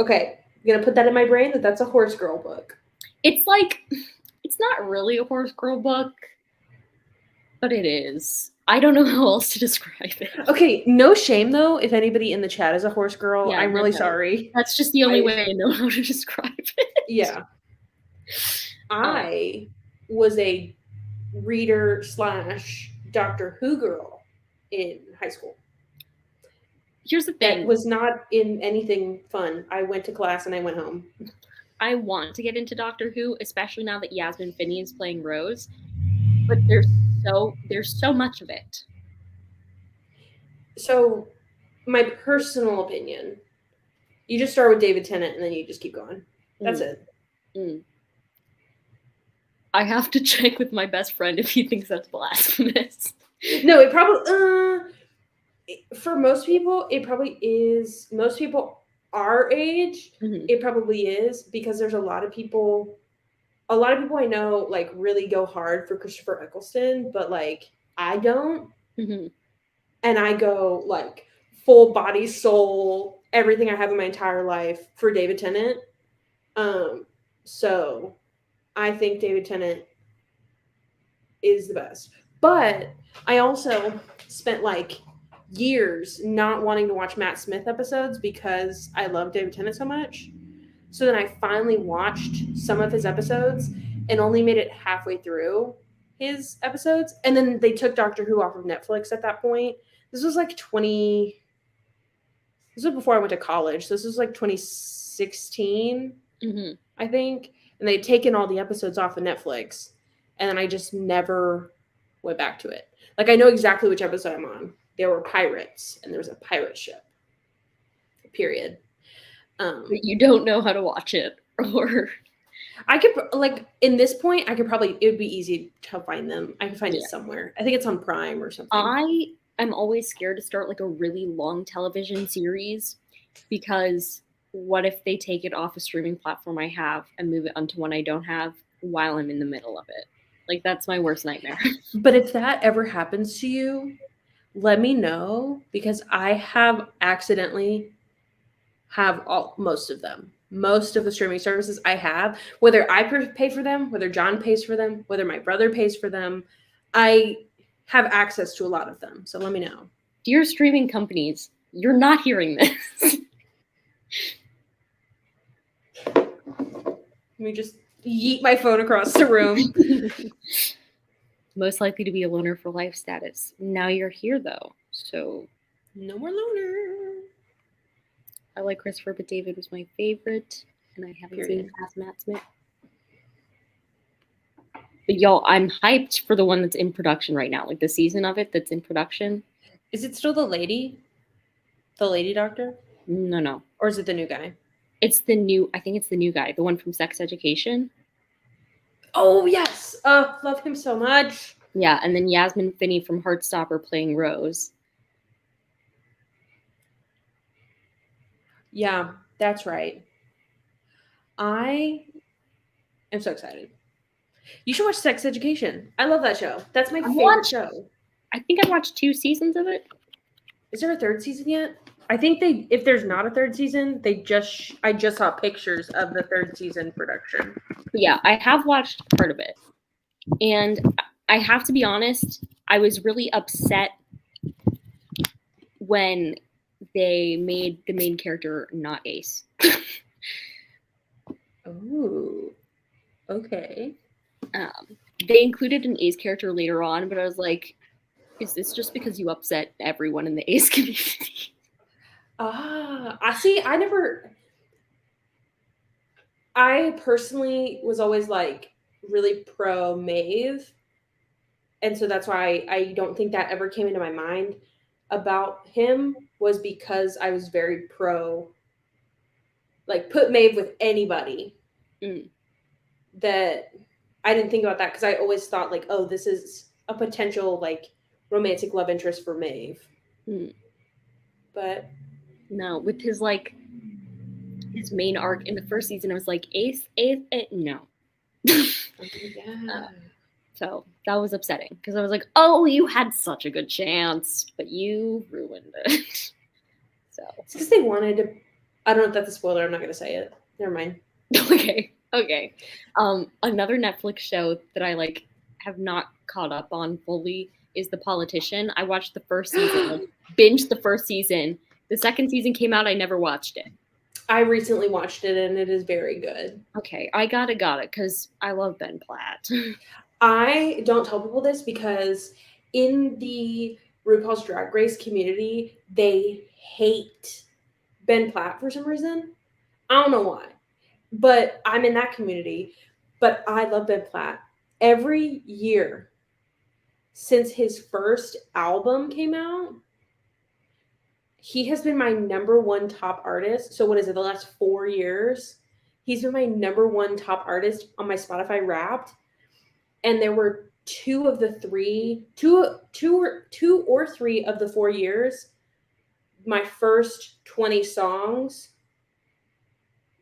Okay. I'm gonna put that in my brain that's a horse girl book. It's like, it's not really a horse girl book, but it is. I don't know how else to describe it. Okay, no shame though if anybody in the chat is a horse girl. Yeah, I'm really no. sorry. That's just the only way I know how to describe it. Yeah. I was a reader / Doctor Who girl in high school. Here's the thing. That was not in anything fun. I went to class and I went home. I want to get into Doctor Who, especially now that Yasmin Finney is playing Rose, but there's so much of it. So, my personal opinion, you just start with David Tennant and then you just keep going. That's it. I have to check with my best friend if he thinks that's blasphemous. No, it probably for most people, it probably is. Most people our age, it probably is, because there's a lot of people I know like really go hard for Christopher Eccleston, but like I don't. And I go like full body, soul, everything I have in my entire life for David Tennant. So I think David Tennant is the best. But I also spent like years not wanting to watch Matt Smith episodes because I love David Tennant so much. So then I finally watched some of his episodes and only made it halfway through his episodes. And then they took Doctor Who off of Netflix at that point. This was like this was before I went to college. This was like 2016, I think. And they'd taken all the episodes off of Netflix. And then I just never went back to it. Like, I know exactly which episode I'm on. There were pirates, and there was a pirate ship. Period. But you don't know how to watch it, or I could like in this point, it would be easy to find them. I could find it somewhere. I think it's on Prime or something. I am always scared to start like a really long television series, because what if they take it off a streaming platform I have and move it onto one I don't have while I'm in the middle of it? Like, that's my worst nightmare. But if that ever happens to you, let me know, because I have accidentally most of them. Most of the streaming services I have, whether I pay for them, whether John pays for them, whether my brother pays for them, I have access to a lot of them. So let me know. Dear streaming companies, you're not hearing this. Let me just yeet my phone across the room. Most likely to be a loner for life status. Now you're here, though, so no more loner. I like Christopher, but David was my favorite, and I haven't seen it past Matt Smith. But y'all, I'm hyped for the one that's in production right now, like the season of it that's in production. Is it still the lady? The lady doctor? No. Or is it the new guy? I think it's the new guy, the one from Sex Education. Oh, yes. Love him so much. Yeah, and then Yasmin Finney from Heartstopper playing Rose. Yeah, that's right. I am so excited. You should watch Sex Education. I love that show. That's my favorite show. I think I watched 2 seasons of it. Is there a 3rd season yet? I think if there's not a 3rd season, I just saw pictures of the 3rd season production. But yeah, I have watched part of it. And I have to be honest, I was really upset when they made the main character not Ace. Oh, okay. They included an Ace character later on, but I was like, is this just because you upset everyone in the Ace community? I see. I personally was always like really pro Maeve. And so that's why I don't think that ever came into my mind about him, was because I was very pro, like, put Maeve with anybody. Mm. That I didn't think about that because I always thought like, oh, this is a potential like romantic love interest for Maeve. Mm. But No, with his like his main arc in the first season, I was like, Ace, no. yeah. So that was upsetting because I was like, oh, you had such a good chance, but you ruined it. So It's because they wanted to. I don't know if that's a spoiler. I'm not going to say it. Never mind. okay. Another Netflix show that I like have not caught up on fully is The Politician. I watched the first season, like binged the first season. The second season came out, I never watched it. I recently watched it and it is very good. Okay, I got it because I love Ben Platt. I don't tell people this because in the RuPaul's Drag Race community, they hate Ben Platt for some reason. I don't know why, but I'm in that community. But I love Ben Platt. Every year since his first album came out, he has been my number one top artist. So what is it, the last 4 years? He's been my number one top artist on my Spotify Wrapped. And there were two or three of the 4 years, my first 20 songs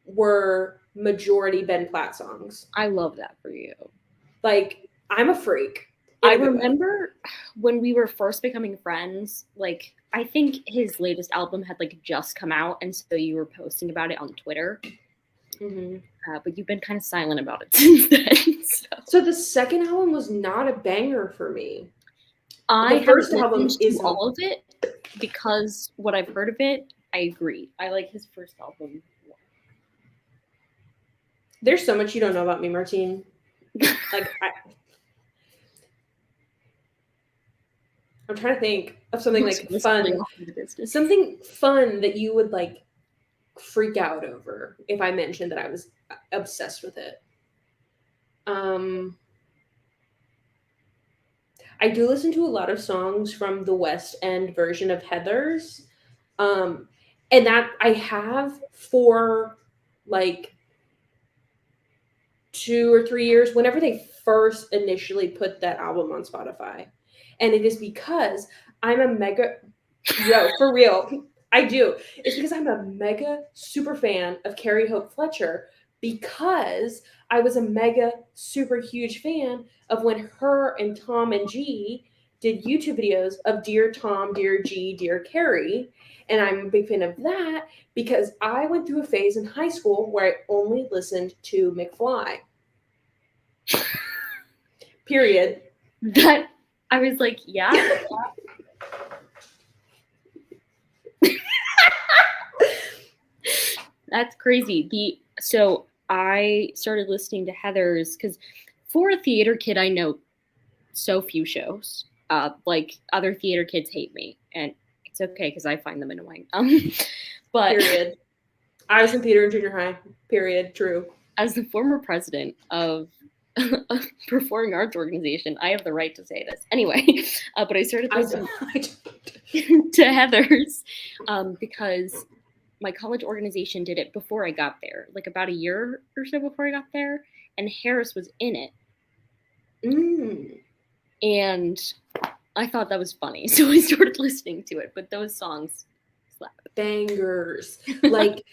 were majority Ben Platt songs. I love that for you. Like, I'm a freak. I remember when we were first becoming friends, like, I think his latest album had like just come out, and so you were posting about it on Twitter. Mm-hmm. But you've been kind of silent about it since then. So the second album was not a banger for me. The first album is all of it because what I've heard of it, I agree. I like his first album more. There's so much you don't know about me, Martine. Like, I'm trying to think of something like fun. Something fun that you would like freak out over if I mentioned that I was obsessed with it. I do listen to a lot of songs from the West End version of Heathers. And that I have for like 2 or 3 years, whenever they first initially put that album on Spotify. And it is because I'm a mega, for real, I do. It's because I'm a mega super fan of Carrie Hope Fletcher, because I was a mega super huge fan of when her and Tom and G did YouTube videos of Dear Tom, Dear G, Dear Carrie. And I'm a big fan of that because I went through a phase in high school where I only listened to McFly. Period. That I was like, yeah. That's crazy. So I started listening to Heathers because for a theater kid, I know so few shows. Like, other theater kids hate me, and it's okay because I find them annoying. But period. I was in theater in junior high. Period. True. As the former president of a performing arts organization, I have the right to say this. Anyway, but I started listening to Heathers because my college organization did it before I got there, like about a year or so before I got there, and Harris was in it. And I thought that was funny, so I started listening to it. But those songs slap. Bangers. Like,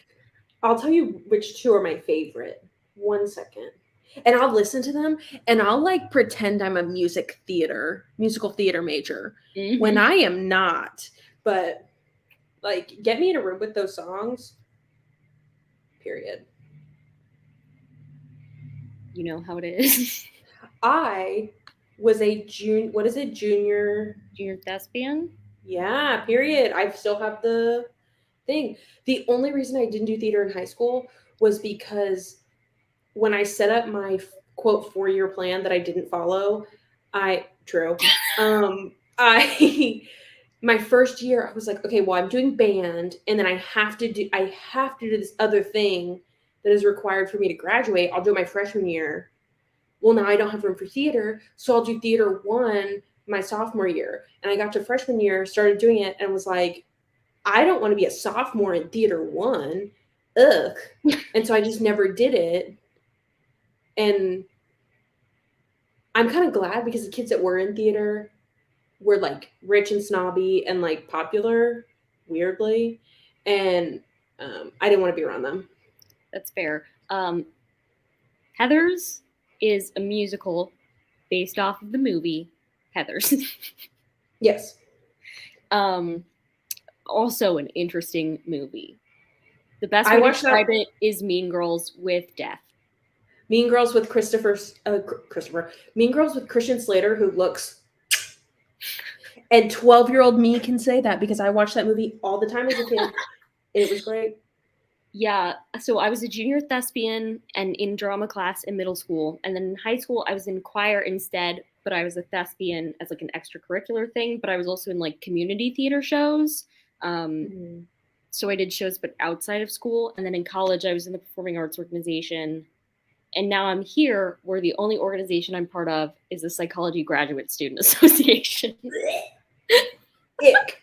I'll tell you which two are my favorite. 1 second. And I'll listen to them and I'll like pretend I'm a musical theater major when I am not. But like, get me in a room with those songs. Period. You know how it is. I was a junior. What is it? Junior. Junior thespian? Yeah. Period. I still have the thing. The only reason I didn't do theater in high school was because when I set up my quote 4-year plan that I didn't follow, I my first year I was like, okay, well, I'm doing band, and then I have to do this other thing that is required for me to graduate. I'll do it my freshman year. Well, now I don't have room for theater, so I'll do theater 1 my sophomore year. And I got to freshman year, started doing it, and was like, I don't want to be a sophomore in theater 1. Ugh. And so I just never did it. And I'm kind of glad because the kids that were in theater were like rich and snobby and like popular, weirdly. And I didn't want to be around them. That's fair. Heathers is a musical based off of the movie Heathers. Yes. Also an interesting movie. The best I way to watched describe it is Mean Girls with death. Mean Girls with Mean Girls with Christian Slater, who looks. And 12-year-old me can say that because I watched that movie all the time as a kid. It was great. Yeah, so I was a junior thespian and in drama class in middle school. And then in high school, I was in choir instead, but I was a thespian as like an extracurricular thing. But I was also in like community theater shows. So I did shows, but outside of school. And then in college, I was in the performing arts organization. And now I'm here where the only organization I'm part of is the Psychology Graduate Student Association. Ick.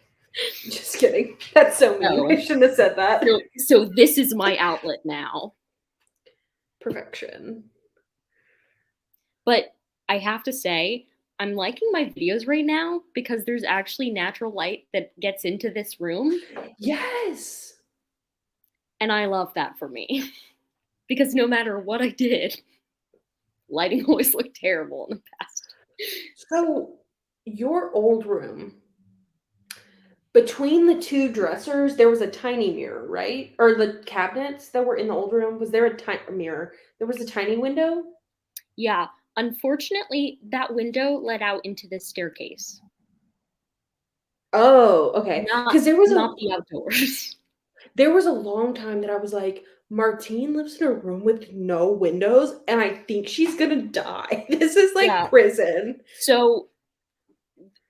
Just kidding. That's so mean. No. I shouldn't have said that. So this is my outlet now. Perfection. But I have to say, I'm liking my videos right now because there's actually natural light that gets into this room. Yes. And I love that for me. Because no matter what I did, lighting always looked terrible in the past. So, your old room, between the 2 dressers, there was a tiny mirror, right? Or the cabinets that were in the old room, was there a tiny mirror? There was a tiny window? Yeah. Unfortunately, that window led out into the staircase. Oh, okay. Because there was not the outdoors. There was a long time that I was like, Martine lives in a room with no windows, and I think she's gonna die. This is like prison. So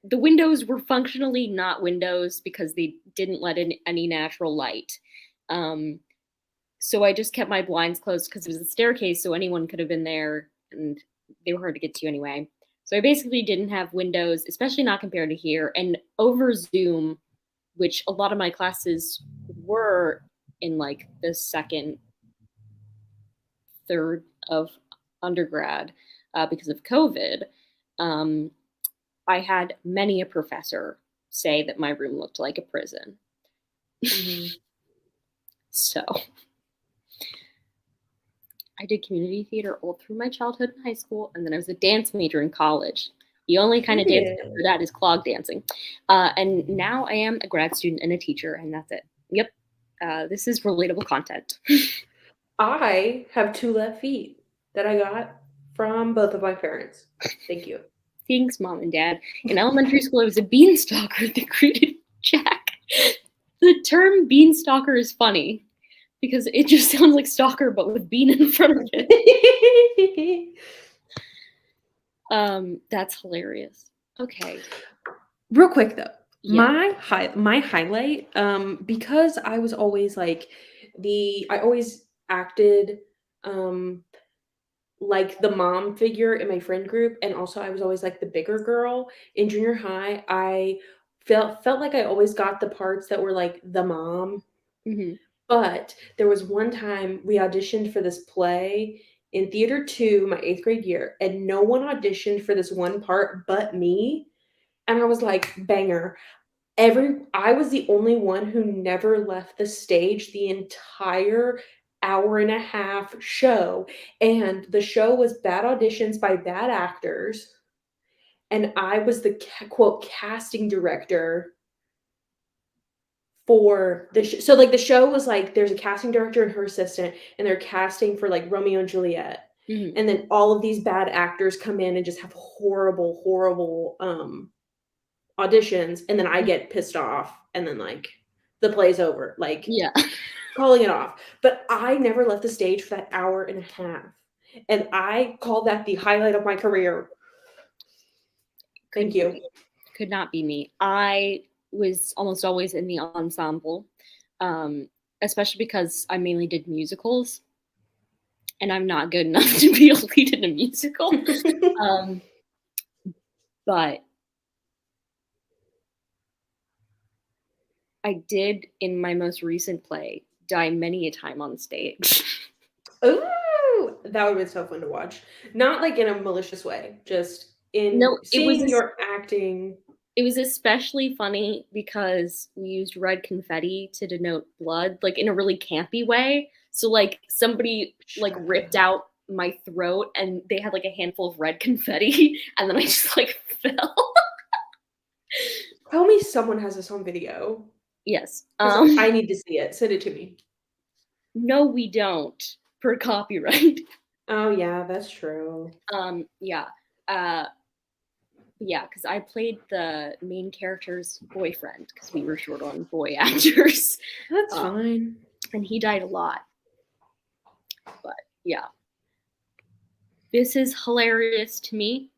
the windows were functionally not windows because they didn't let in any natural light. So I just kept my blinds closed because it was a staircase, so anyone could have been there, and they were hard to get to anyway. So I basically didn't have windows, especially not compared to here. And over Zoom, which a lot of my classes were in like the second, third of undergrad because of COVID, I had many a professor say that my room looked like a prison. So I did community theater all through my childhood and high school, and then I was a dance major in college. The only kind of dance for that is clog dancing. And now I am a grad student and a teacher, and that's it. Yep. This is relatable content. I have 2 left feet that I got from both of my parents. Thank you. Thanks, Mom and Dad. In elementary school, I was a beanstalker that greeted Jack. The term beanstalker is funny because it just sounds like stalker, but with bean in front of it. That's hilarious. Okay. Real quick though, my highlight, because I was always like I always acted like the mom figure in my friend group, and also I was always like the bigger girl in junior high. I felt like I always got the parts that were like the mom. But there was one time we auditioned for this play in theater 2 my 8th grade year, and no one auditioned for this one part but me. And I was like, banger. I was the only one who never left the stage the entire hour and a half show. And the show was bad auditions by bad actors. And I was the quote casting director for the so like the show was like there's a casting director and her assistant, and they're casting for like Romeo and Juliet. Mhm. And then all of these bad actors come in and just have horrible, horrible auditions, and then I get pissed off, and then like the play's over, like Yeah. calling it off. But I never left the stage for that hour and a half, and I call that the highlight of my career. Thank you. Could not be me. I was almost always in the ensemble, especially because I mainly did musicals, and I'm not good enough to be a lead in a musical. Um, but I did, in my most recent play, die many a time on stage. Ooh, that would have been so fun to watch. Not like in a malicious way, just in No, seeing your acting. it was especially funny because we used red confetti to denote blood, like in a really campy way. So like somebody like Shut ripped up. out my throat and they had like a handful of red confetti and then I just like fell. Tell me someone has this on video, Yes. 'cause I need to see it. Send it to me. No, we don't per copyright. Oh, yeah, that's true. Yeah. Uh yeah, because I played the main character's boyfriend because we were short on boy actors. That's Um, fine. and he died a lot. But yeah. This is hilarious to me.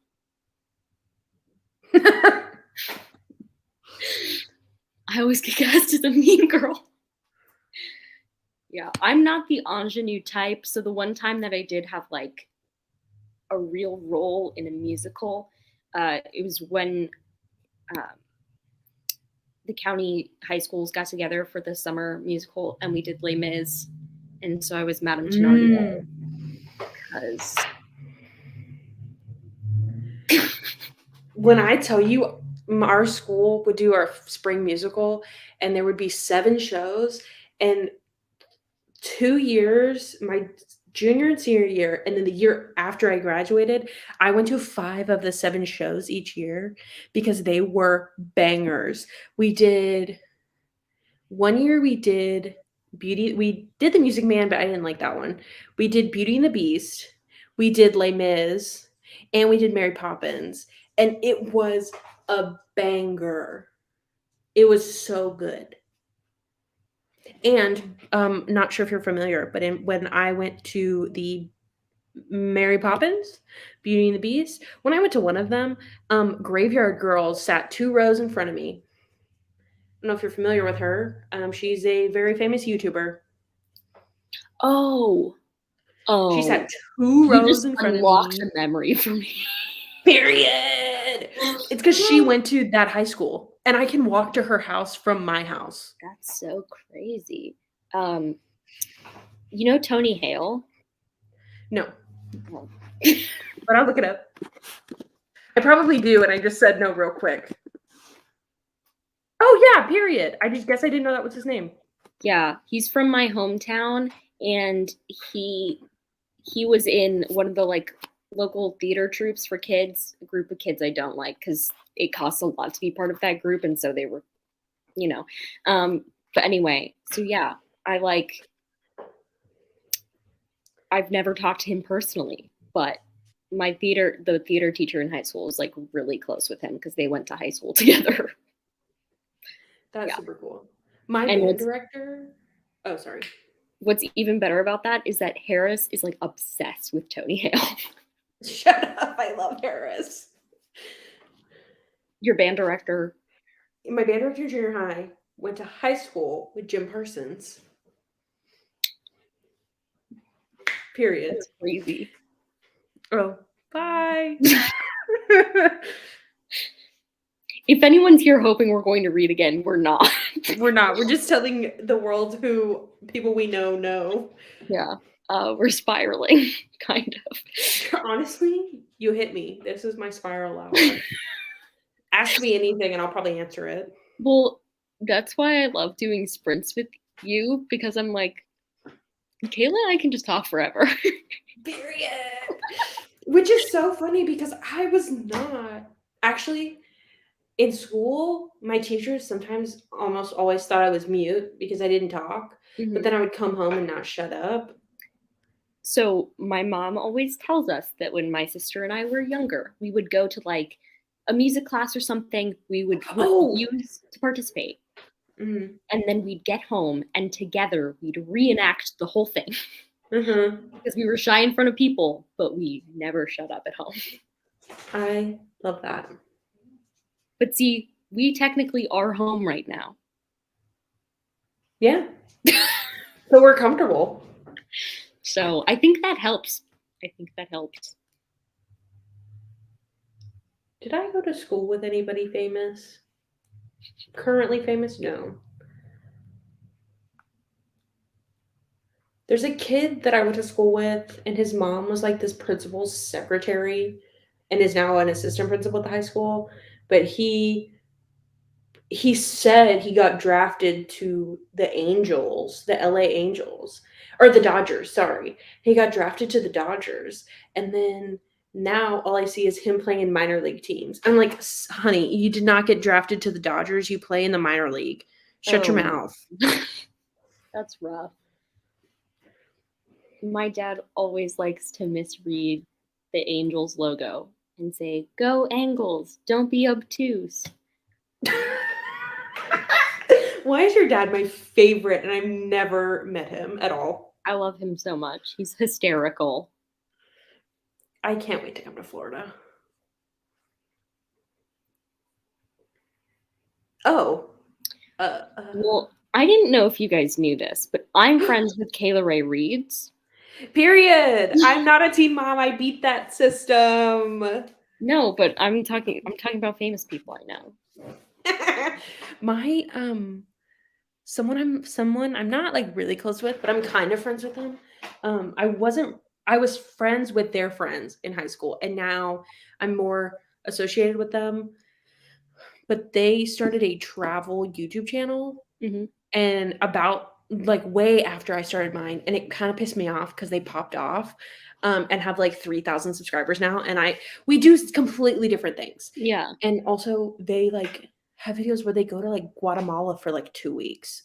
I always get cast as a mean girl. Yeah, I'm not the ingenue type, so the one time that I did have like a real role in a musical, it was when um, the county high schools got together for the summer musical, and we did Les Mis, and so I was Madame Thénardier because When I tell you, our school would do our spring musical, and there would be 7 shows, and 2 years, my junior and senior year, and then the year after I graduated, I went to 5 of the 7 shows each year because they were bangers. We did one year we did The Music Man, but I didn't like that one. We did Beauty and the Beast, we did Les Mis, and we did Mary Poppins, and it was a banger. It was so good. And not sure if you're familiar, but when I went to the Mary Poppins, Beauty and the Beast, when I went to one of them, Graveyard Girls sat 2 rows in front of me. I don't know if you're familiar with her. She's a very famous YouTuber. oh, She oh, sat 2 you rows just in front of unlocked me. a memory for me. Period. It's because she went to that high school, and I can walk to her house from my house. That's so crazy. Um, you know Tony Hale? No, Oh. but I'll look it up. I probably do, and I just said no real quick. Oh yeah, period. I just guess I didn't know that was his name. Yeah, he's from my hometown, and he was in one of the like local theater troupes for kids, a group of kids I don't like because it costs a lot to be part of that group, and so they were, you know. But anyway, so yeah, I've never talked to him personally, but the theater teacher in high school was like really close with him because they went to high school together. That's Yeah. super cool. My And band director. Oh, sorry. what's even better about that is that Harris is like obsessed with Tony Hale. Shut up. I love Harris. Your band director. My band director in junior high went to high school with Jim Parsons. Period. That's crazy. Oh, bye. If anyone's here hoping we're going to read again, we're not. We're not. We're just telling the world who people we know. Yeah. We're spiraling, kind of. Honestly, you hit me. This is my spiral hour. Ask me anything and I'll probably answer it. Well, that's why I love doing sprints with you because I'm like, Kayla and I can just talk forever. Period. Which is so funny because I was not actually in school. My teachers sometimes almost always thought I was mute because I didn't talk. But then I would come home and not shut up. So my mom always tells us that when my sister and I were younger, we would go to like a music class or something. We would Oh. refuse to participate. Mm-hmm. And then we'd get home and together we'd reenact the whole thing Mm-hmm. because we were shy in front of people, but we never shut up at home. I love that. But see, we technically are home right now. Yeah. So we're comfortable. So I think that helps. I think that helps. Did I go to school with anybody famous? Currently famous? No. There's a kid that I went to school with, and his mom was like this principal's secretary and is now an assistant principal at the high school. But he said he got drafted to the Angels, the LA Angels, or the Dodgers, sorry. He got drafted to the Dodgers. And then now all I see is him playing in minor league teams. I'm like, honey, you did not get drafted to the Dodgers. You play in the minor league. Shut your Oh. mouth. That's rough. My dad always likes to misread the Angels logo and say, "Go Angles, don't be obtuse." Why is your dad my favorite and I've never met him at all? I love him so much. He's hysterical. I can't wait to come to Florida. Oh. Well, I didn't know if you guys knew this, but I'm friends with Kayla Ray Reeds. Period. I'm not a teen mom. I beat that system. No, but I'm talking about famous people I know. My someone I'm not like really close with, but I'm kind of friends with them. I was friends with their friends in high school, and now I'm more associated with them. But they started a travel YouTube channel, Mhm. and about like way after I started mine, and it kind of pissed me off because they popped off, and have like 3,000 subscribers now, and we do completely different things. Yeah. And also they like have videos where they go to like Guatemala for like 2 weeks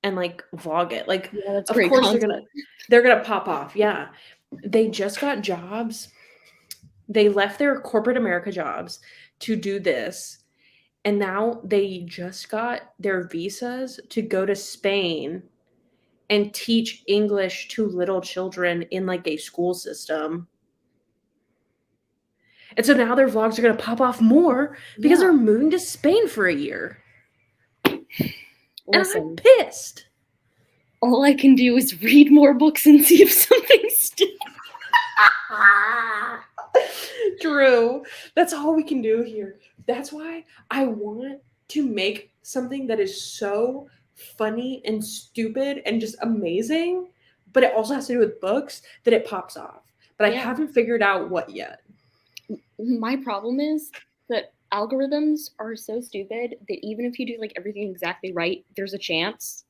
and like vlog it. Like, Yeah, that's of great course content. they're gonna pop off. Yeah. They just got jobs. They left their corporate America jobs to do this. And now they just got their visas to go to Spain and teach English to little children in like a school system. And so now their vlogs are going to pop off more because Yeah. they're moving to Spain for a year. Listen, And I'm pissed. all I can do is read more books and see if something sticks. True. That's all we can do here. That's why I want to make something that is so funny and stupid and just amazing, but it also has to do with books that it pops off. But I Yeah. haven't figured out what yet. My problem is that algorithms are so stupid that even if you do like everything exactly right, there's a chance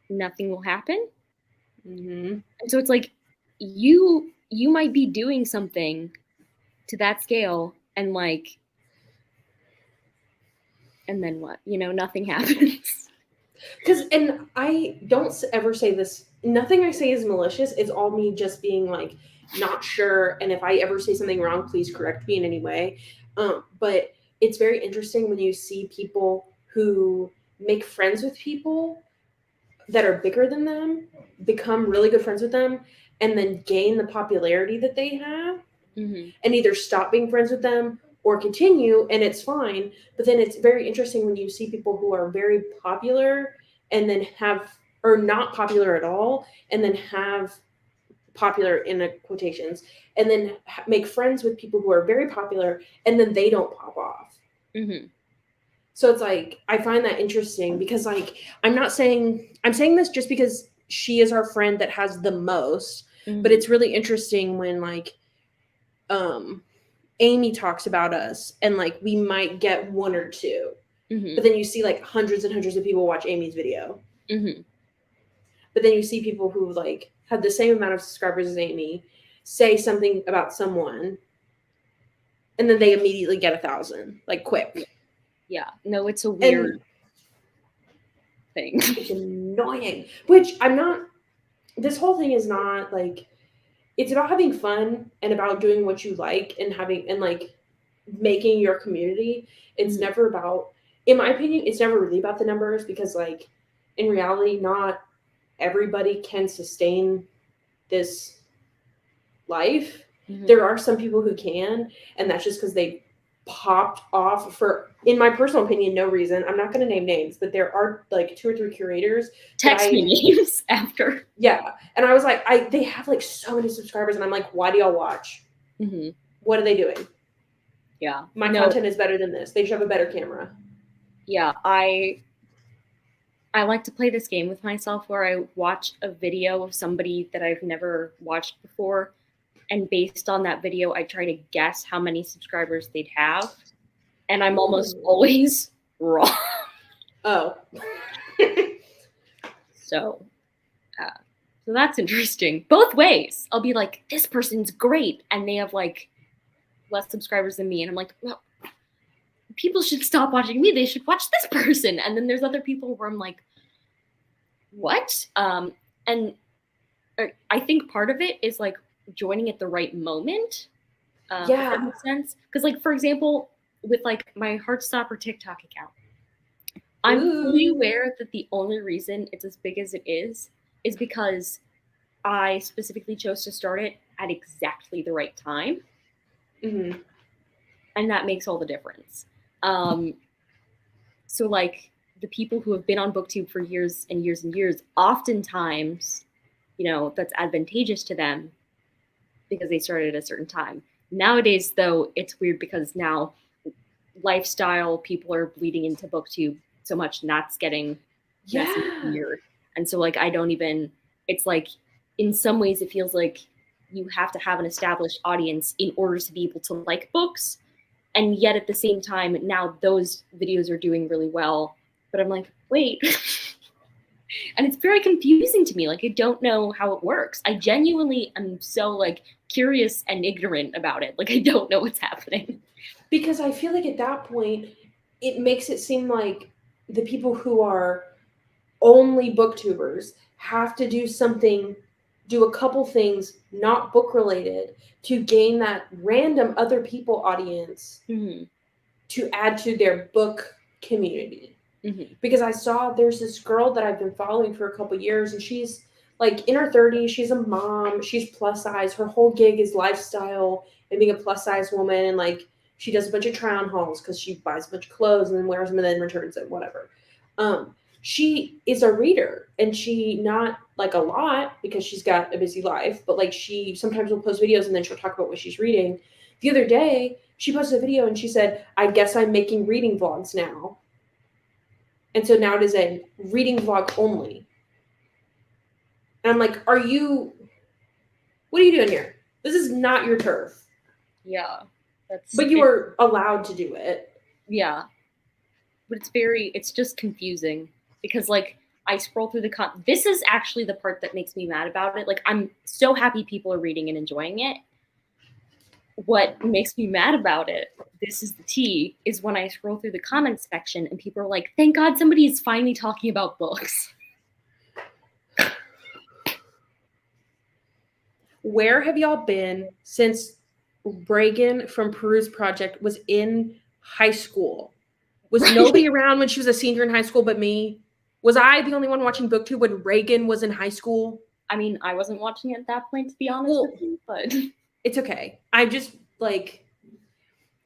nothing will happen. Mm-hmm. And so it's like you might be doing something to that scale and like and then what? Nothing happens. And I don't ever say this. Nothing I say is malicious. It's all me just being like not sure. And if I ever say something wrong, please correct me in any way. But it's very interesting when you see people who make friends with people that are bigger than them, become really good friends with them, and then gain the popularity that they have, Mm-hmm. and either stop being friends with them or continue, and it's fine. But then it's very interesting when you see people who are very popular and then have, or not popular at all, and then have popular in quotations, and then make friends with people who are very popular, and then they don't pop off. Mm-hmm. So it's like, I find that interesting because like, I'm saying this just because she is our friend that has the most, Mm-hmm. but it's really interesting when like, Amy talks about us and like we might get one or two, Mm-hmm. but then you see like hundreds and hundreds of people watch Amy's video. Mm-hmm. But then you see people who like have the same amount of subscribers as Amy say something about someone, and then they immediately get 1,000, like quick. Yeah, no, it's a weird thing. It's annoying. Which I'm not this whole thing is not like, it's about having fun and about doing what you like and having and like making your community. It's Mhm. never about, in my opinion, it's never really about the numbers, because like in reality, not everybody can sustain this life. Mhm. There are some people who can, and that's just because they popped off for, in my personal opinion, no reason. I'm not going to name names, but there are like 2 or 3 curators that Text me names after. yeah, and I was like, they have like so many subscribers, and I'm like, why do y'all watch? Mm-hmm. What are they doing? Yeah. My No. content is better than this. They should have a better camera. Yeah. I like to play this game with myself where I watch a video of somebody that I've never watched before, and based on that video, I try to guess how many subscribers they'd have, and I'm almost always wrong. Oh. So, so that's interesting. Both ways. I'll be like, this person's great, and they have like less subscribers than me, and I'm like, well, people should stop watching me. They should watch this person. And then there's other people where I'm like, what? And I think part of it is like joining at the right moment. If that makes sense. Because, like, for example, with like my Heartstopper TikTok account, I'm fully aware that the only reason it's as big as it is because I specifically chose to start it at exactly the right time. Mm-hmm. And that makes all the difference. So, like, the people who have been on BookTube for years and years and years, oftentimes, you know, that's advantageous to them because they started at a certain time. Nowadays, though, it's weird because now lifestyle people are bleeding into BookTube so much, and that's getting messy and weird. And so, like, I don't even, it's like, in some ways, it feels like you have to have an established audience in order to be able to like books. And yet at the same time, now those videos are doing really well. But I'm like, wait. And it's very confusing to me. Like, I don't know how it works. I genuinely am so like curious and ignorant about it. Like, I don't know what's happening. Because I feel like at that point, it makes it seem like the people who are only booktubers have to do a couple things not book related to gain that random other people audience Mm-hmm. to add to their book community. Mm-hmm. Because I saw there's this girl that I've been following for a couple years, and she's like in her 30s. She's a mom. She's plus size. Her whole gig is lifestyle and being a plus size woman. And like she does a bunch of try on hauls because she buys a bunch of clothes and then wears them and then returns it, whatever. She is a reader, and she not like a lot because she's got a busy life, but like she sometimes will post videos and then she'll talk about what she's reading. The other day, she posted a video and she said, "I guess I'm making reading vlogs now." And so now it is a reading vlog only. And I'm like, what are you doing here? This is not your turf. Yeah. But you are allowed to do it. Yeah. But it's just confusing because like I scroll through this is actually the part that makes me mad about it. Like, I'm so happy people are reading and enjoying it. What makes me mad about it, this is the tea, is when I scroll through the comments section and people are like, thank God somebody is finally talking about books. Where have y'all been since Reagan from Peruse Project was in high school? Was nobody around when she was a senior in high school but me? Was I the only one watching BookTube when Reagan was in high school? I mean, I wasn't watching it at that point, to be honest with you, but it's okay. I just like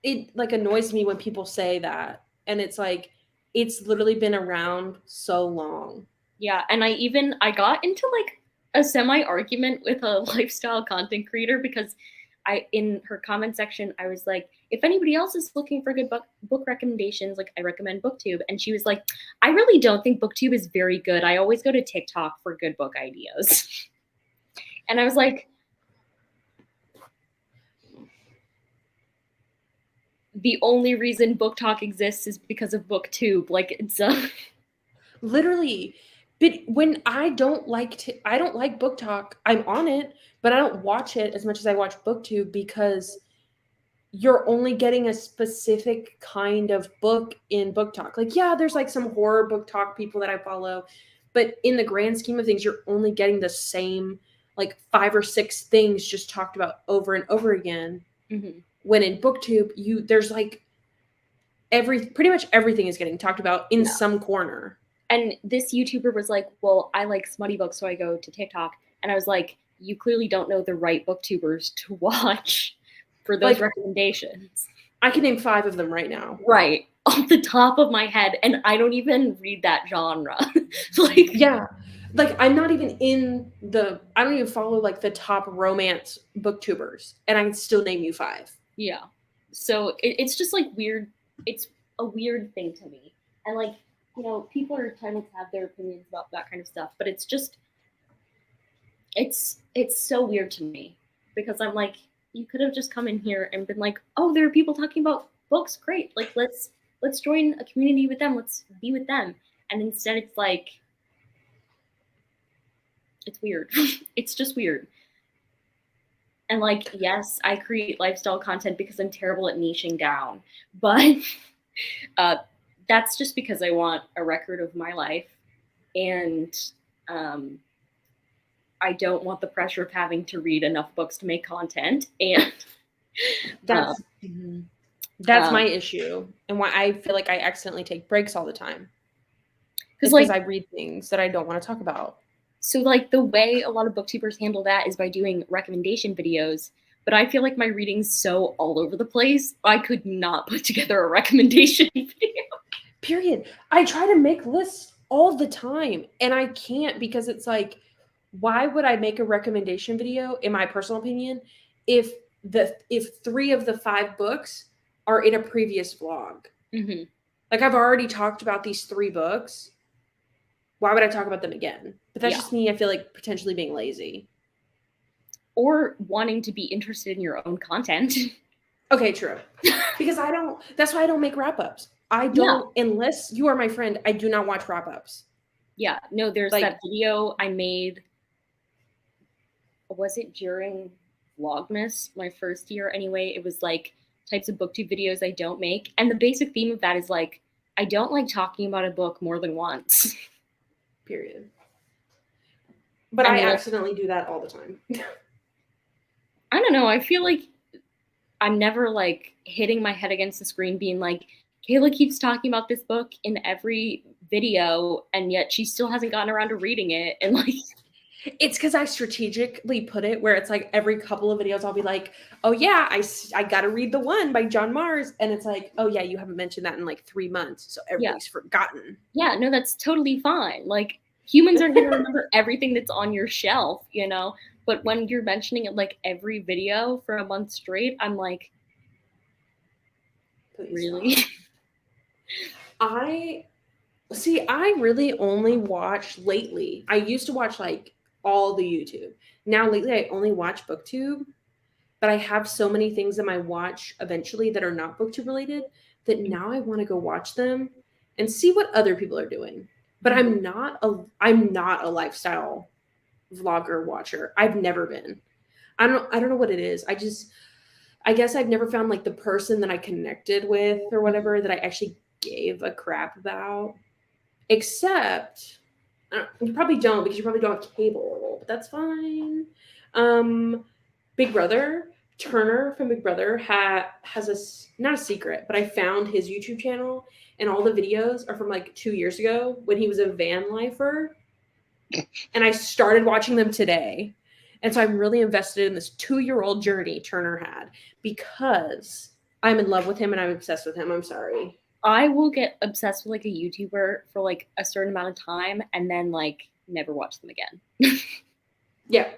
it like annoys me when people say that, and it's like it's literally been around so long. Yeah, and I got into like a semi argument with a lifestyle content creator because in her comment section I was like, if anybody else is looking for good book recommendations, like I recommend BookTube, and she was like, I really don't think BookTube is very good. I always go to TikTok for good book ideas. And I was like, the only reason BookTok exists is because of BookTube. Like, it's literally. But when I don't like BookTok, I'm on it, but I don't watch it as much as I watch BookTube because you're only getting a specific kind of book in BookTok. Like, yeah, there's like some horror BookTok people that I follow, but in the grand scheme of things, you're only getting the same like 5 or 6 things just talked about over and over again. Mm-hmm. When in BookTube, there's like pretty much everything is getting talked about in some corner. And this YouTuber was like, well, I like smutty books, so I go to TikTok. And I was like, you clearly don't know the right booktubers to watch for those recommendations. I can name 5 of them right now. Right. Off the top of my head. And I don't even read that genre. Like, yeah. Like, I'm not even I don't even follow like the top romance booktubers. And I can still name you 5. Yeah. So it's just like weird. It's a weird thing to me. And like, you know, people are entitled to have their opinions about that kind of stuff, but it's just, it's so weird to me because I'm like, you could have just come in here and been like, oh, there are people talking about books. Great. Like, let's join a community with them. Let's be with them. And instead it's like, it's weird. It's just weird. And like, yes, I create lifestyle content because I'm terrible at niching down, but that's just because I want a record of my life, and I don't want the pressure of having to read enough books to make content. And that's my issue, and why I feel like I accidentally take breaks all the time. Because I read things that I don't want to talk about. So like the way a lot of booktubers handle that is by doing recommendation videos. But I feel like my reading's so all over the place, I could not put together a recommendation video. Period. I try to make lists all the time and I can't, because it's like, why would I make a recommendation video, in my personal opinion, if 3 of the 5 books are in a previous vlog? Mm-hmm. Like, I've already talked about these 3 books. Why would I talk about them again? But that's just me, I feel like, potentially being lazy. Or wanting to be interested in your own content. Okay, true. Because that's why I don't make wrap-ups. I don't, unless you are my friend, I do not watch wrap-ups. Yeah, no, there's like, that video I made, was it during Vlogmas, my first year anyway? It was like types of booktube videos I don't make. And the basic theme of that is like, I don't like talking about a book more than once. Period. But I accidentally do that all the time. I don't know. I feel like I'm never like hitting my head against the screen being like, Kayla keeps talking about this book in every video, and yet she still hasn't gotten around to reading it. And like, it's because I strategically put it where it's like every couple of videos I'll be like, oh yeah, I got to read The One by John Marrs. And it's like, oh yeah, you haven't mentioned that in like 3 months. So everybody's forgotten. Yeah, no, that's totally fine. Like, humans aren't going to remember everything that's on your shelf, you know? But when you're mentioning it like every video for a month straight, I'm like, please really? I really only watch lately. I used to watch like all the YouTube. Now lately I only watch BookTube, but I have so many things that I watch eventually that are not BookTube related that now I want to go watch them and see what other people are doing. But I'm not a lifestyle vlogger watcher. I've never been. I don't know what it is. I guess I've never found like the person that I connected with or whatever that I actually gave a crap about. Except you probably don't, because you probably don't have cable, but that's fine. Big Brother, Turner from Big Brother has not a secret, but I found his YouTube channel and all the videos are from like 2 years ago when he was a van lifer. And I started watching them today. And so I'm really invested in this 2-year-old journey Turner had, because I'm in love with him and I'm obsessed with him. I'm sorry. I will get obsessed with like a YouTuber for like a certain amount of time and then like never watch them again. Yeah.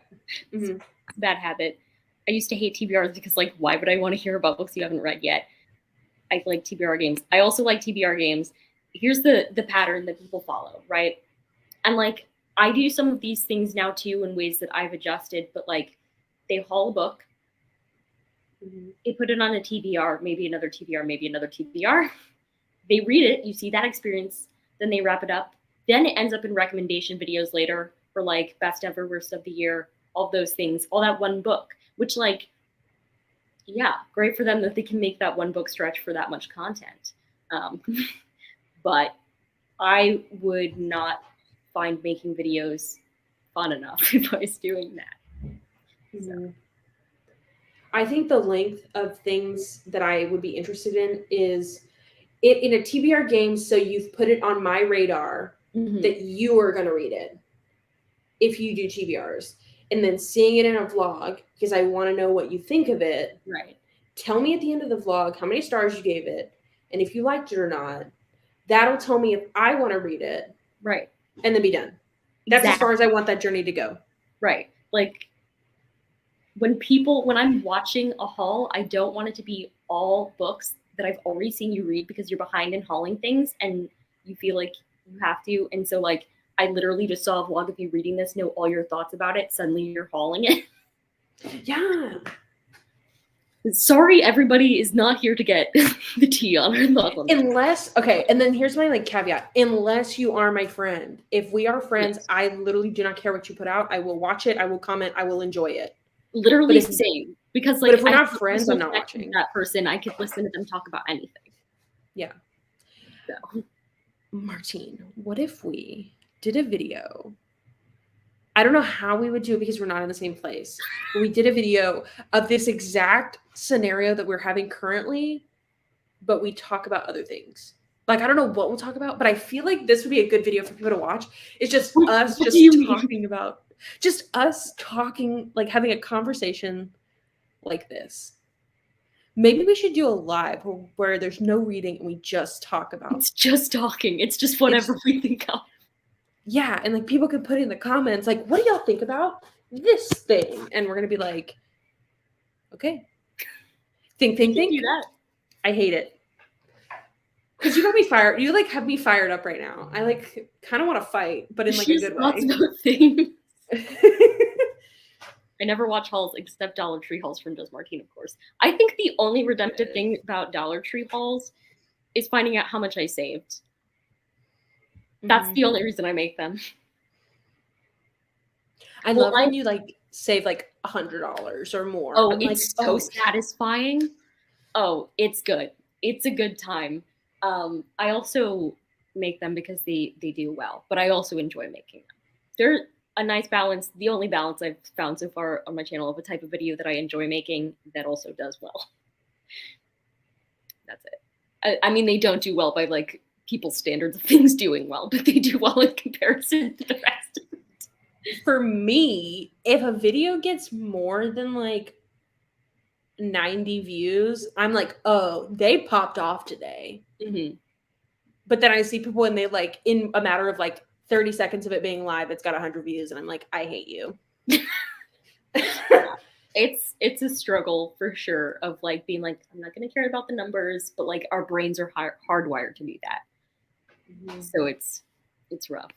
Mm-hmm. Bad habit. I used to hate TBRs because like, why would I want to hear about books you haven't read yet? I like TBR games. I also like TBR games. Here's the pattern that people follow, right? And like, I do some of these things now too in ways that I've adjusted, but like they haul a book, they put it on a TBR, maybe another TBR, maybe another TBR. They read it, you see that experience, then they wrap it up. Then it ends up in recommendation videos later for like best ever, worst of the year, all those things, all that one book, which like, yeah, great for them that they can make that one book stretch for that much content. But I would not find making videos fun enough if I was doing that. Mhm. I think the length of things that I would be interested in is it in a TBR game, so you've put it on my radar Mhm. that you are going to read it if you do TBRs. And then seeing it in a vlog, because I want to know what you think of it. Right. Tell me at the end of the vlog how many stars you gave it, and if you liked it or not. That'll tell me if I want to read it. Right. And then be done. That's as far as I want that journey to go. Right. Like when I'm watching a haul, I don't want it to be all books that I've already seen you read because you're behind in hauling things and you feel like you have to. And so like I literally just saw a vlog of you reading this, know all your thoughts about it. Suddenly you're hauling it. Yeah. Sorry, everybody is not here to get the tea on her thoughts on this. Unless, okay, and then here's my like caveat. Unless you are my friend. If we are friends, Yes. I literally do not care what you put out. I will watch it. I will comment. I will enjoy it. Literally same. Because like but if we're I not feel friends, so I'm not connected to watching. that person. I could listen to them talk about anything. Yeah. So Martine, what if we did a video? I don't know how we would do it because we're not in the same place. But we did a video of this exact scenario that we're having currently, but we talk about other things. Like, I don't know what we'll talk about, but I feel like this would be a good video for people to watch. It's just us What just do you mean? talking about, just us talking, like having a conversation like this. Maybe we should do a live where there's no reading and we just talk about. It's just talking. It's just whatever we think of. Yeah, and like people could put in the comments, like, what do y'all think about this thing? And we're gonna be like, okay. Think. Do that. I hate it. Because you got me fired. You like have me fired up right now. I like kind of want to fight, but in like a good way. I never watch hauls except Dollar Tree hauls from Does Martine, of course. I think the only redemptive thing about Dollar Tree hauls is finding out how much I saved. That's the only reason I make them. I love when you like save like $100 or more. Oh, it's like, so satisfying. Oh, it's good. It's a good time. I also make them because they do well, but I also enjoy making them. They're a nice balance. The only balance I've found so far on my channel of a type of video that I enjoy making that also does well. That's it. I mean, they don't do well by like people's standards of things doing well, but they do well in comparison to the rest of it. For me, if a video gets more than like 90 views, I'm like, oh, they popped off today. Mm-hmm. But then I see people and they like in a matter of like 30 seconds of it being live, it's got 100 views, and I'm like, I hate you. It's a struggle for sure of like being like, I'm not going to care about the numbers, but like our brains are hardwired to do that. Mm-hmm. So it's rough.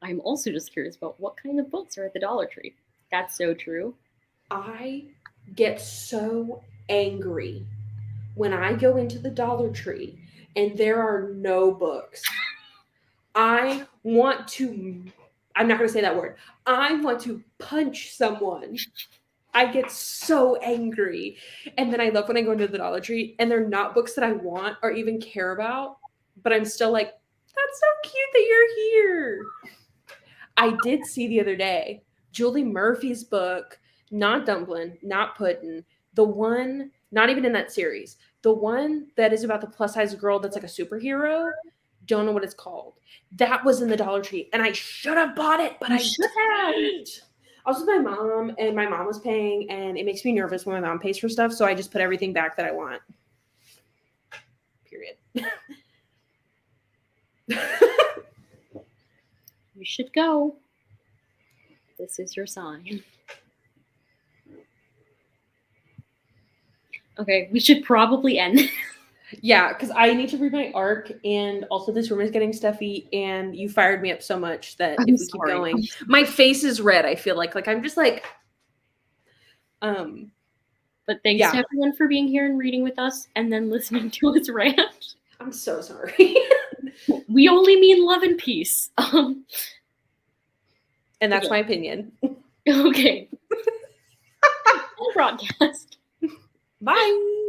I'm also just curious about what kind of books are at the Dollar Tree. That's so true. I get so angry when I go into the Dollar Tree and there are no books. I want to, I'm not going to say that word. I want to punch someone. I get so angry. And then I love when I go into the Dollar Tree and they're not books that I want or even care about, but I'm still like, that's so cute that you're here. I did see the other day, Julie Murphy's book, not Dumpling, not Puddin', the one, not even in that series, the one that is about the plus size girl that's like a superhero. Don't know what it's called. That was in the Dollar Tree, and I should have bought it, but I should have. I was with my mom, and my mom was paying, and it makes me nervous when my mom pays for stuff, so I just put everything back that I want. Period. You should go. This is your sign. Okay, we should probably end. Yeah, because I need to read my arc, and also this room is getting stuffy, and you fired me up so much that if we keep going, my face is red. I feel like I'm just like, But thanks to everyone for being here and reading with us, and then listening to us rant. I'm so sorry. We only mean love and peace. And that's my opinion. Okay. Broadcast. Bye.